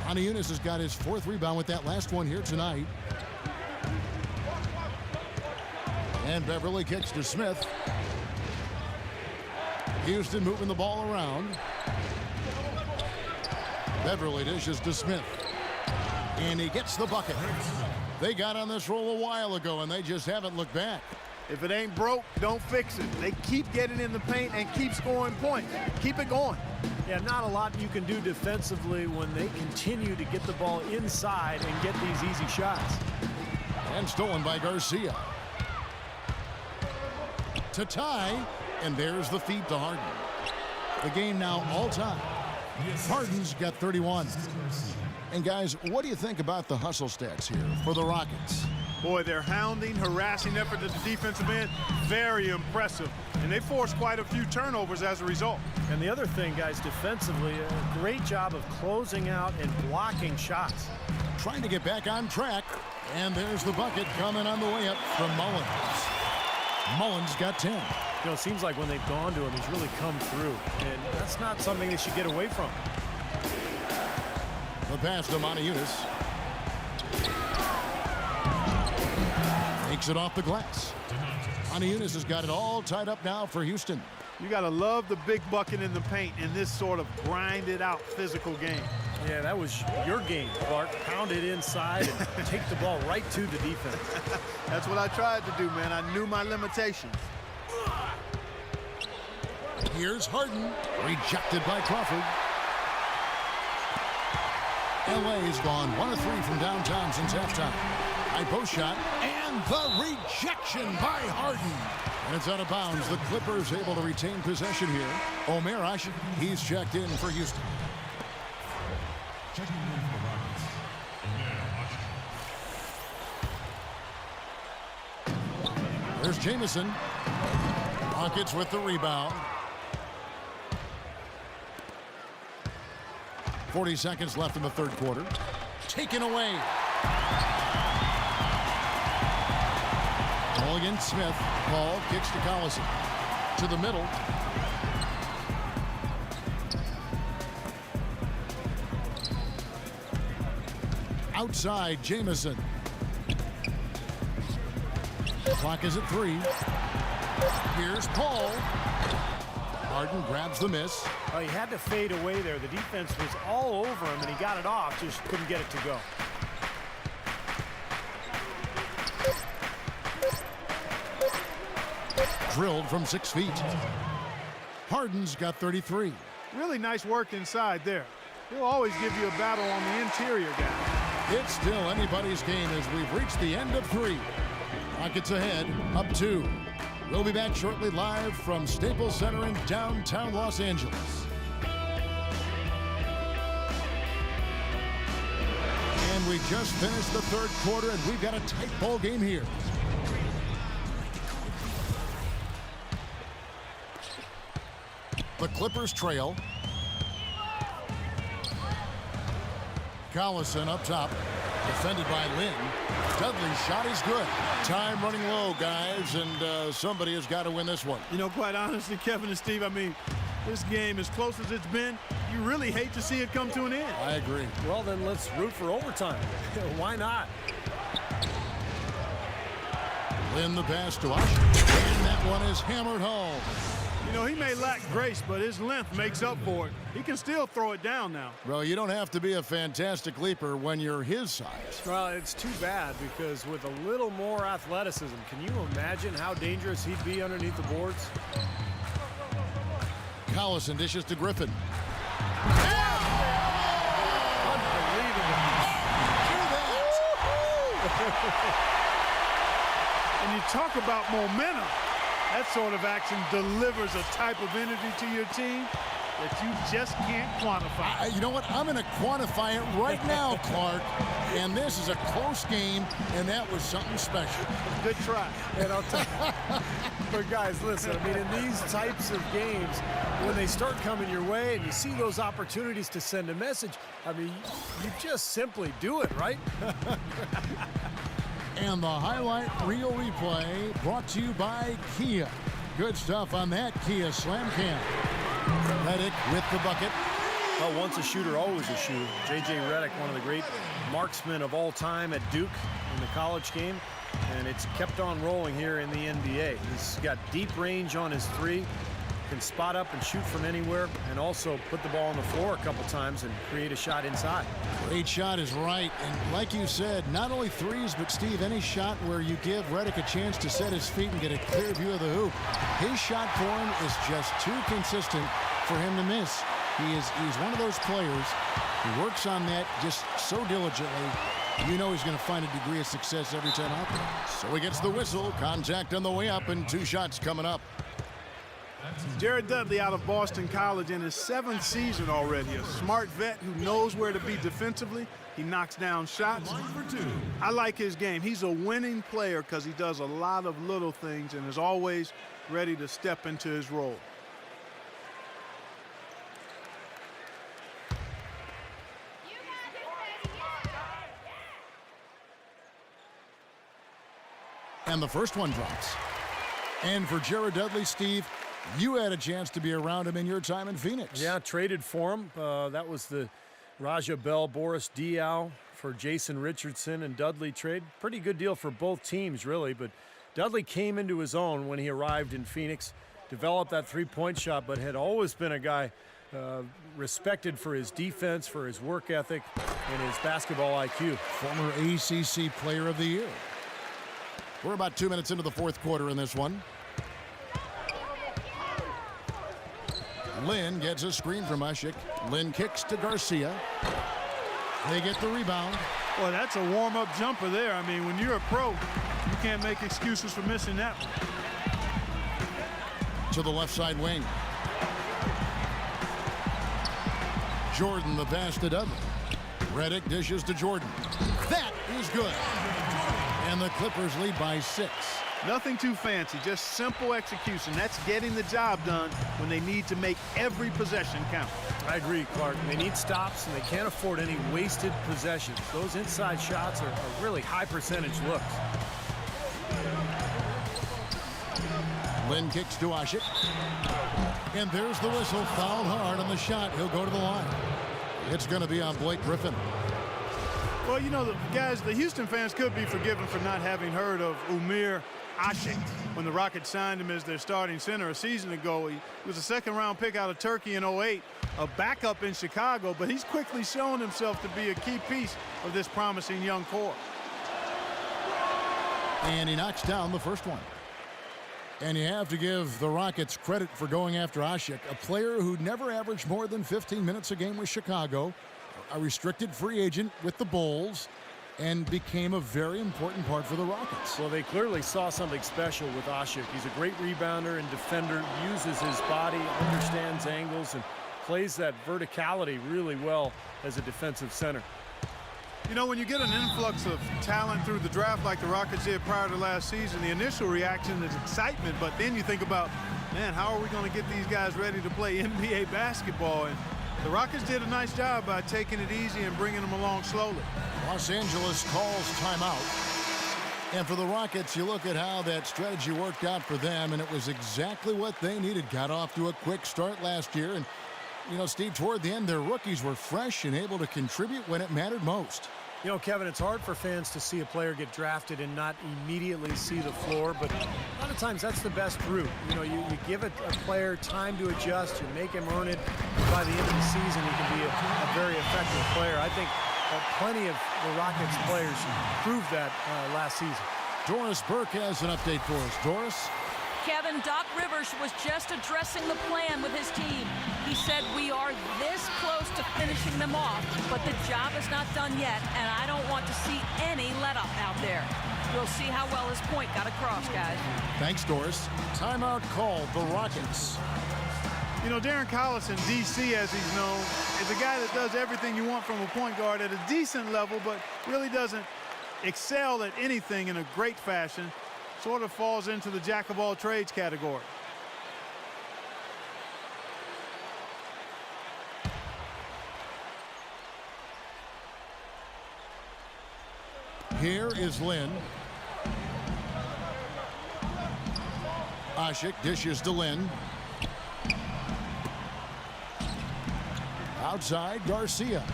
Moniunas has got his 4th rebound with that last one here tonight. And Beverly kicks to Smith. Houston moving the ball around. Beverly dishes to Smith. And he gets the bucket. They got on this roll a while ago, and they just haven't looked back. If it ain't broke, don't fix it. They keep getting in the paint and keep scoring points. Keep it going. Yeah, not a lot you can do defensively when they continue to get the ball inside and get these easy shots. And stolen by Garcia. To tie, and there's the feed to Harden. The game now all time. Harden's got 31. And guys, what do you think about the hustle stats here for the Rockets? Boy, their hounding, harassing effort at the defensive end, very impressive. And they forced quite a few turnovers as a result. And the other thing, guys, defensively, a great job of closing out and blocking shots. Trying to get back on track. And there's the bucket coming on the way up from Mullins. Mullins got 10. You know, it seems like when they've gone to him, he's really come through. And that's not something they should get away from. The pass to Moniunas. Takes it off the glass. Moniunas has got it all tied up now for Houston. You got to love the big bucket in the paint in this sort of grinded-out physical game. Yeah, that was your game, Clark. Pound it inside and take the ball right to the defense. That's what I tried to do, man. I knew my limitations. Here's Harden. Rejected by Crawford. LA's gone 1 of 3 from downtown since halftime. High post shot. And the rejection by Harden. And it's out of bounds. The Clippers able to retain possession here. Omer Asik, he's checked in for Houston. Checking in for the Rockets, Omer Asik. There's Jamison. Rockets with the rebound. 40 seconds left in the third quarter. Taken away. Mulligan Smith. Ball kicks to Collison. To the middle. Outside, Jamison. Clock is at 3. Here's Paul. Harden grabs the miss. He had to fade away there. The defense was all over him, and he got it off, just couldn't get it to go. Drilled from 6 feet. Harden's got 33. Really nice work inside there. He'll always give you a battle on the interior, guys. It's still anybody's game as we've reached the end of 3. Rockets ahead, up 2. We'll be back shortly live from Staples Center in downtown Los Angeles. And we just finished the third quarter, and we've got a tight ball game here. The Clippers trail. Collison up top, defended by Lynn. Dudley's shot is good. Time running low, guys, and somebody has got to win this one. You know, quite honestly, Kevin and Steve, I mean, this game, as close as it's been, you really hate to see it come to an end. I agree. Well, then let's root for overtime. Why not? Lynn the pass to Asik, and that one is hammered home. You know, he may lack grace, but his length makes up for it. He can still throw it down now. Well, you don't have to be a fantastic leaper when you're his size. Well, it's too bad because with a little more athleticism, can you imagine how dangerous he'd be underneath the boards? Collison dishes to Griffin. And you talk about momentum. That sort of action delivers a type of energy to your team that you just can't quantify. You know what? I'm going to quantify it right now, Clark. And this is a close game, and that was something special. Good try. And I'll tell you. But guys, listen, I mean, in these types of games, when they start coming your way and you see those opportunities to send a message, I mean, you just simply do it, right? And the highlight reel replay brought to you by Kia. Good stuff on that Kia Slam Cam. Redick with the bucket. Well, once a shooter, always a shooter. J.J. Redick, one of the great marksmen of all time at Duke in the college game. And it's kept on rolling here in the NBA. He's got deep range on his 3, can spot up and shoot from anywhere, and also put the ball on the floor a couple times and create a shot inside. Great shot is right. And like you said, not only threes, but Steve, any shot where you give Redick a chance to set his feet and get a clear view of the hoop. His shot form is just too consistent for him to miss. He's one of those players who works on that just so diligently. You know he's going to find a degree of success every time out there. So he gets the whistle. Contact on the way up and 2 shots coming up. Jared Dudley out of Boston College in his 7th season already. A smart vet who knows where to be defensively. He knocks down shots. I like his game. He's a winning player because he does a lot of little things and is always ready to step into his role. And the first one drops. And for Jared Dudley, Steve, you had a chance to be around him in your time in Phoenix. Yeah, traded for him. That was the Raja Bell, Boris Diaw for Jason Richardson and Dudley trade. Pretty good deal for both teams, really. But Dudley came into his own when he arrived in Phoenix, developed that three-point shot, but had always been a guy respected for his defense, for his work ethic, and his basketball IQ. Former ACC Player of the Year. We're about 2 minutes into the 4th quarter in this one. Lynn gets a screen from Ashik. Lynn kicks to Garcia. They get the rebound. Boy, that's a warm-up jumper there. I mean, when you're a pro, you can't make excuses for missing that one. To the left side wing. Jordan the pass to Dudley. Redick dishes to Jordan. That is good. And the Clippers lead by 6. Nothing too fancy, just simple execution. That's getting the job done when they need to make every possession count. I agree, Clark. They need stops, and they can't afford any wasted possessions. Those inside shots are really high percentage looks. Lynn kicks to Ashik. And there's the whistle. Fouled hard on the shot. He'll go to the line. It's going to be on Blake Griffin. Well, you know, guys, the Houston fans could be forgiven for not having heard of Omer Ashik when the Rockets signed him as their starting center a season ago. He was a second-round pick out of Turkey in 08, a backup in Chicago, but he's quickly shown himself to be a key piece of this promising young core. And he knocks down the first one. And you have to give the Rockets credit for going after Ashik, a player who never averaged more than 15 minutes a game with Chicago, a restricted free agent with the Bulls, and became a very important part for the Rockets. Well, they clearly saw something special with Ashik. He's a great rebounder and defender, uses his body, understands angles, and plays that verticality really well as a defensive center. You know, when you get an influx of talent through the draft like the Rockets did prior to last season, the initial reaction is excitement, but then you think about, man, how are we going to get these guys ready to play NBA basketball? And the Rockets did a nice job by taking it easy and bringing them along slowly. Los Angeles calls timeout. And for the Rockets, you look at how that strategy worked out for them, and it was exactly what they needed. Got off to a quick start last year. And, you know, Steve, toward the end, their rookies were fresh and able to contribute when it mattered most. You know, Kevin, it's hard for fans to see a player get drafted and not immediately see the floor, but a lot of times that's the best route. You know, you give a player time to adjust, you make him earn it. By the end of the season, he can be a very effective player. I think plenty of the Rockets players proved that last season. Doris Burke has an update for us. Doris? Kevin, Doc Rivers was just addressing the plan with his team. He said, we are this close to finishing them off, but the job is not done yet, and I don't want to see any let-up out there. We'll see how well his point got across, guys. Thanks, Doris. Timeout called the Rockets. You know, Darren Collison, D.C. as he's known, is a guy that does everything you want from a point guard at a decent level, but really doesn't excel at anything in a great fashion. Sort of falls into the jack-of-all-trades category. Here is Lynn. Ashik dishes to Lynn. Outside, Garcia.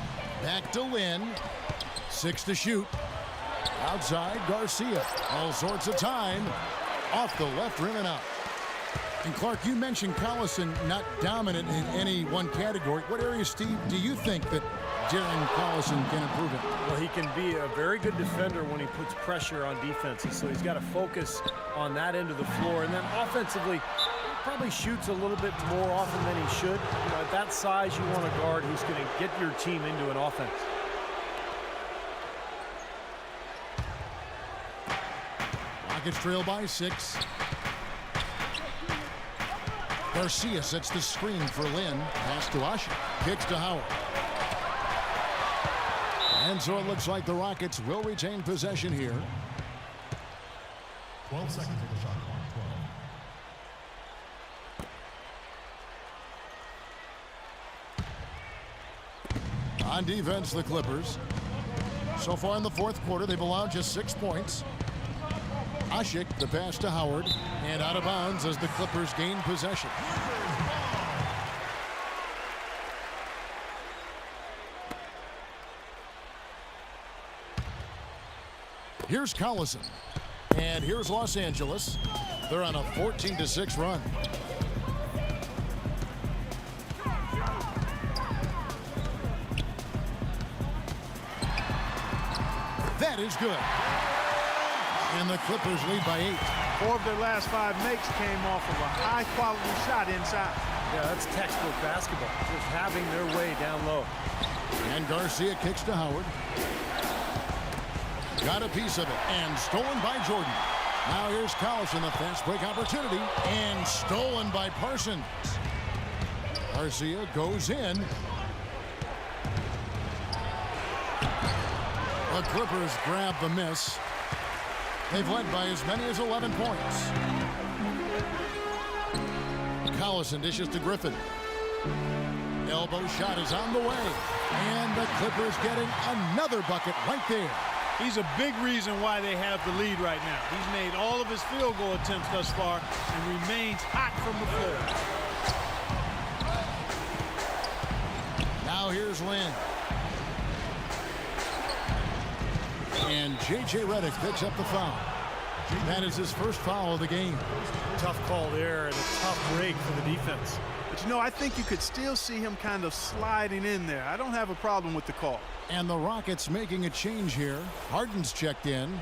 Back to Lynn. 6 to shoot. Outside, Garcia. All sorts of time. Off the left rim and out. And Clark, you mentioned Collison not dominant in any one category. What areas, Steve, do you think that Darren Collison can improve in? Well, he can be a very good defender when he puts pressure on defenses. So he's got to focus on that end of the floor. And then offensively, Probably shoots a little bit more often than he should. You know, at that size, you want a guard who's going to get your team into an offense. Rockets trail by 6. Garcia sets the screen for Lynn. Pass to Ashe. Kicks to Howard. And so it looks like the Rockets will retain possession here. 12 seconds on the shot clock. 12. On defense, the Clippers. So far in the fourth quarter, they've allowed just 6 points. Ashe, the pass to Howard, and out of bounds as the Clippers gain possession. Here's Collison, and here's Los Angeles. They're on a 14-6 run. That is good. And the Clippers lead by 8. 4 of their last 5 makes came off of a high-quality shot inside. Yeah, that's textbook basketball, just having their way down low. And Garcia kicks to Howard. Got a piece of it, and stolen by Jordan. Now here's Collison, the fast break opportunity, and stolen by Parsons. Garcia goes in. The Clippers grab the miss. They've led by as many as 11 points. Collison dishes to Griffin. Elbow shot is on the way. And the Clippers getting another bucket right there. He's a big reason why they have the lead right now. He's made all of his field goal attempts thus far and remains hot from the floor. Now here's Lynn. And J.J. Redick picks up the foul. That is his first foul of the game. Tough call there and a tough break for the defense. But you know, I think you could still see him kind of sliding in there. I don't have a problem with the call. And the Rockets making a change here. Harden's checked in.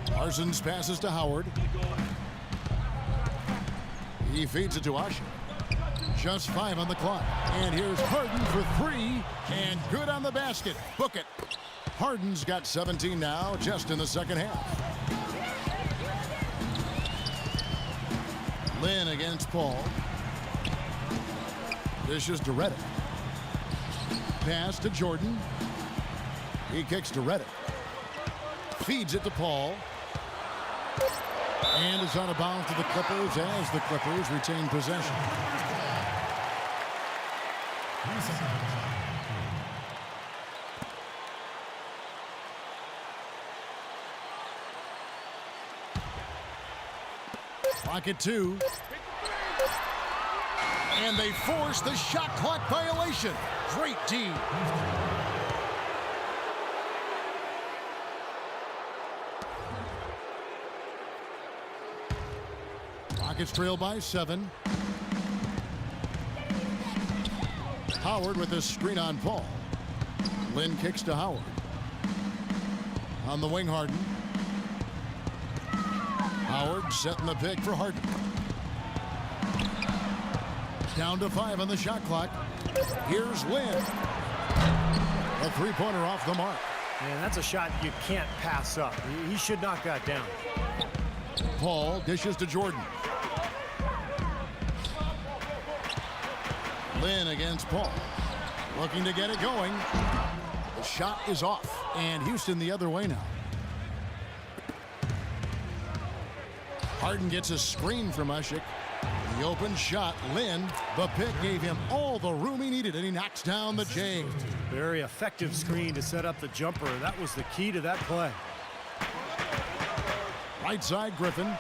Parsons passes to Howard. He feeds it to Ashe. Just 5 on the clock. And here's Harden for 3. And good on the basket. Book it. Harden's got 17 now, just in the second half. Lynn against Paul. Dishes to Redick. Pass to Jordan. He kicks to Redick. Feeds it to Paul. And it's out of bounds to the Clippers as the Clippers retain possession. 3 seconds on the shot clock. Clock at 2. And they force the shot clock violation. Great D. Rockets trail by 7. Howard with a screen on Paul. Lynn kicks to Howard. On the wing, Harden. Howard setting the pick for Harden. Down to 5 on the shot clock. Here's Lynn. A three-pointer off the mark. Man, that's a shot you can't pass up. He should knock that down. Paul dishes to Jordan. Lynn against Paul. Looking to get it going. The shot is off. And Houston the other way now. Harden gets a screen from Ashe. The open shot, Lynn. The pick gave him all the room he needed, and he knocks down the J. Very effective screen to set up the jumper. That was the key to that play. Right side, Griffin.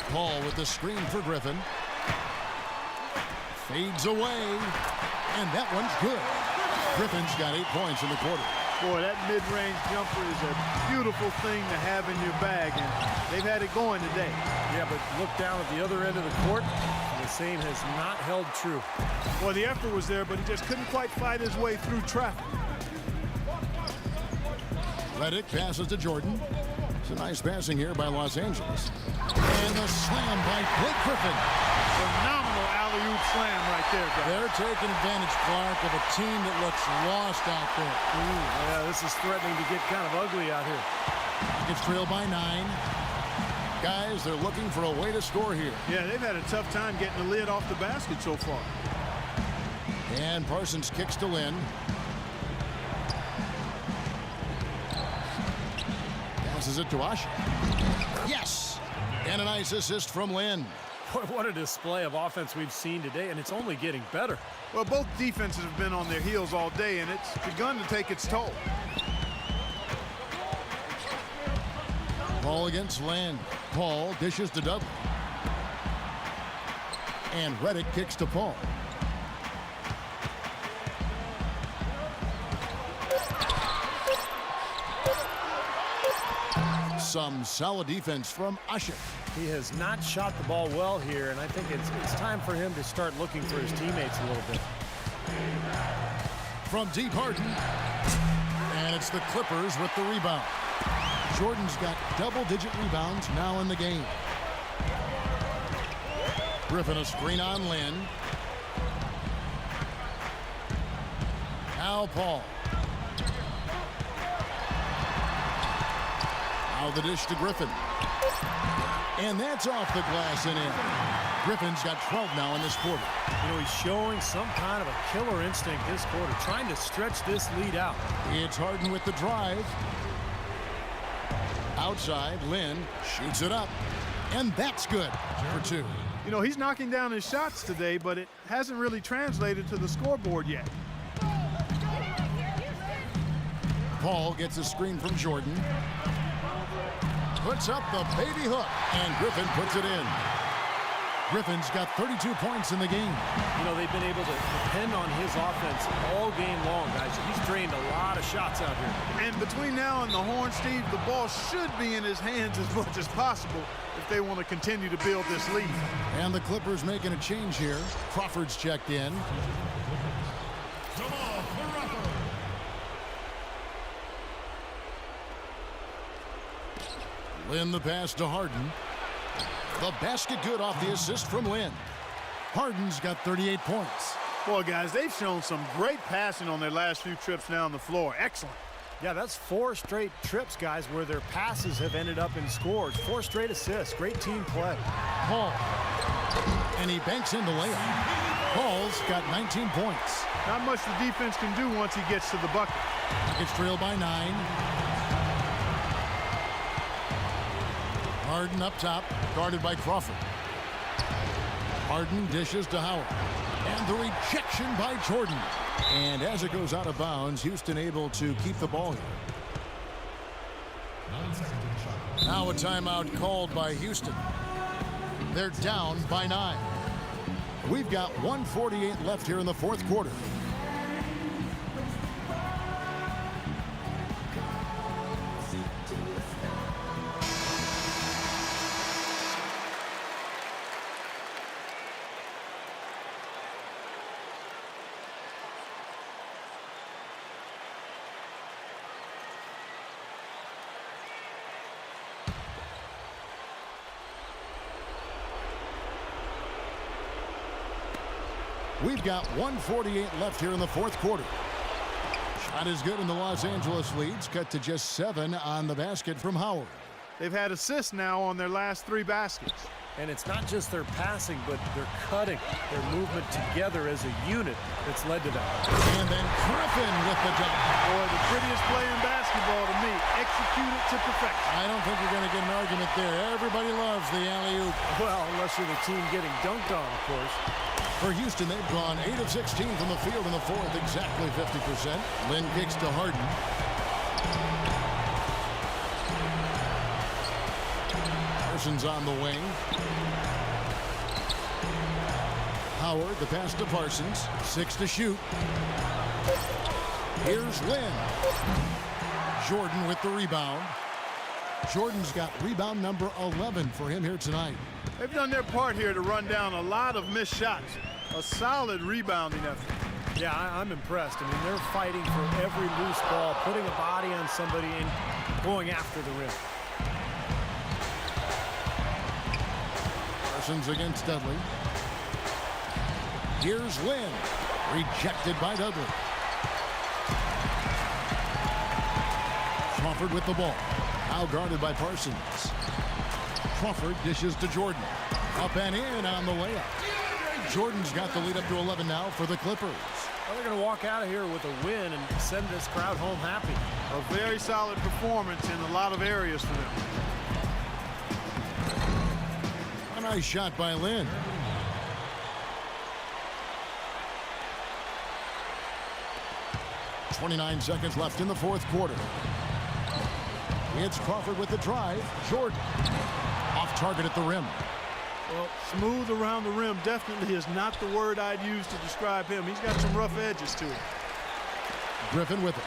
Paul with the screen for Griffin. Fades away, and that one's good. Griffin's got 8 points in the quarter. Boy, that mid-range jumper is a beautiful thing to have in your bag, and they've had it going today. Yeah, but look down at the other end of the court, and the same has not held true. Boy, the effort was there, but he just couldn't quite fight his way through traffic. Redick passes to Jordan. Some nice passing here by Los Angeles. And the slam by Blake Griffin. Phenomenal alley-oop slam right there, guys. They're taking advantage, Clark, of a team that looks lost out there. Yeah, this is threatening to get kind of ugly out here. It's trailed by 9. Guys, they're looking for a way to score here. Yeah, they've had a tough time getting the lid off the basket so far. And Parsons kicks to Lynn. Passes it to Ashe. Yes! And a nice assist from Lynn. What a display of offense we've seen today, and it's only getting better. Well, both defenses have been on their heels all day, and it's begun to take its toll. Ball against Lynn. Paul dishes to Dudley. And Redick kicks to Paul. Some solid defense from Ashe. He has not shot the ball well here, and I think it's time for him to start looking for his teammates a little bit. From deep, Harden. And it's the Clippers with the rebound. Jordan's got double-digit rebounds now in the game. Griffin a screen on Lynn. Now Paul. Now the dish to Griffin. And that's off the glass and in. Griffin's got 12 now in this quarter. You know, he's showing some kind of a killer instinct this quarter, trying to stretch this lead out. It's Harden with the drive. Outside, Lynn shoots it up. And that's good for 2. You know, he's knocking down his shots today, but it hasn't really translated to the scoreboard yet. Paul gets a screen from Jordan. Puts up the baby hook, and Griffin puts it in. Griffin's got 32 points in the game. You know, they've been able to depend on his offense all game long, guys. He's drained a lot of shots out here. And between now and the horn, Steve, the ball should be in his hands as much as possible if they want to continue to build this lead. And the Clippers making a change here. Crawford's checked in. Lynn the pass to Harden. The basket good off the assist from Lynn. Harden's got 38 points. Boy, guys, they've shown some great passing on their last few trips down the floor. Excellent. Yeah, that's 4 straight trips, guys, where their passes have ended up in scores. 4 straight assists. Great team play. Paul. And he banks in the layup. Paul's got 19 points. Not much the defense can do once he gets to the bucket. It's trailed by 9. Harden up top, guarded by Crawford. Harden dishes to Howard. And the rejection by Jordan. And as it goes out of bounds, Houston able to keep the ball here. 9 seconds to the shot. Now a timeout called by Houston. They're down by 9. We've got 1:48 left here in the fourth quarter. We've got 1:48 left here in the fourth quarter. Shot is good, and the Los Angeles leads cut to just 7 on the basket from Howard. They've had assists now on their last 3 baskets. And it's not just their passing, but their cutting, their movement together as a unit that's led to that. And then Griffin with the dunk. Boy, the prettiest play in basketball to me. Executed to perfection. I don't think you're going to get an argument there. Everybody loves the alley-oop. Well, unless you're the team getting dunked on, of course. For Houston, they've gone 8 of 16 from the field in the fourth, exactly 50%. Lynn kicks to Harden. Parsons on the wing. Howard, the pass to Parsons. 6 to shoot. Here's Lynn. Jordan with the rebound. Jordan's got rebound number 11 for him here tonight. They've done their part here to run down a lot of missed shots. A solid rebounding effort. Yeah, I'm impressed. I mean, they're fighting for every loose ball, putting a body on somebody and going after the rim. Parsons against Dudley. Here's Lynn. Rejected by Dudley. Crawford with the ball. Now guarded by Parsons. Crawford dishes to Jordan. Up and in on the layup. Jordan's got the lead up to 11 now for the Clippers. Well, they're going to walk out of here with a win and send this crowd home happy. A very solid performance in a lot of areas for them. A nice shot by Lynn. .29 seconds left in the fourth quarter. It's Crawford with the drive. Jordan off target at the rim. Well, smooth around the rim definitely is not the word I'd use to describe him. He's got some rough edges to him. Griffin with it.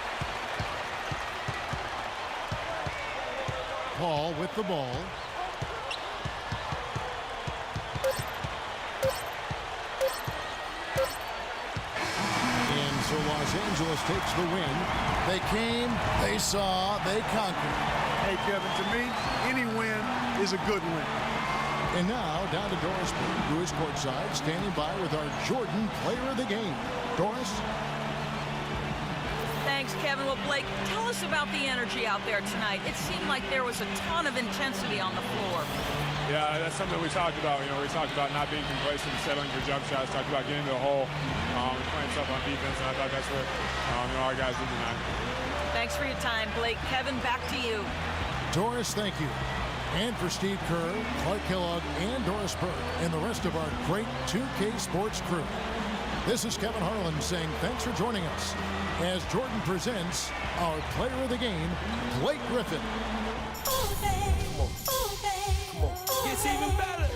Paul with the ball. And so Los Angeles takes the win. They came, they saw, they conquered. Hey, Kevin, to me, any win is a good win. And now down to Doris Burke, who is courtside, standing by with our Jordan Player of the Game. Doris? Thanks, Kevin. Well, Blake, tell us about the energy out there tonight. It seemed like there was a ton of intensity on the floor. Yeah, that's something we talked about. You know, we talked about not being complacent and settling for jump shots. Talked about getting to the hole and playing stuff on defense, and I thought that's what our guys did tonight. Thanks for your time, Blake. Kevin, back to you. Doris, thank you. And for Steve Kerr, Clark Kellogg, and Doris Burke, and the rest of our great 2K Sports crew. This is Kevin Harlan saying thanks for joining us as Jordan presents our Player of the Game, Blake Griffin. Gets even better.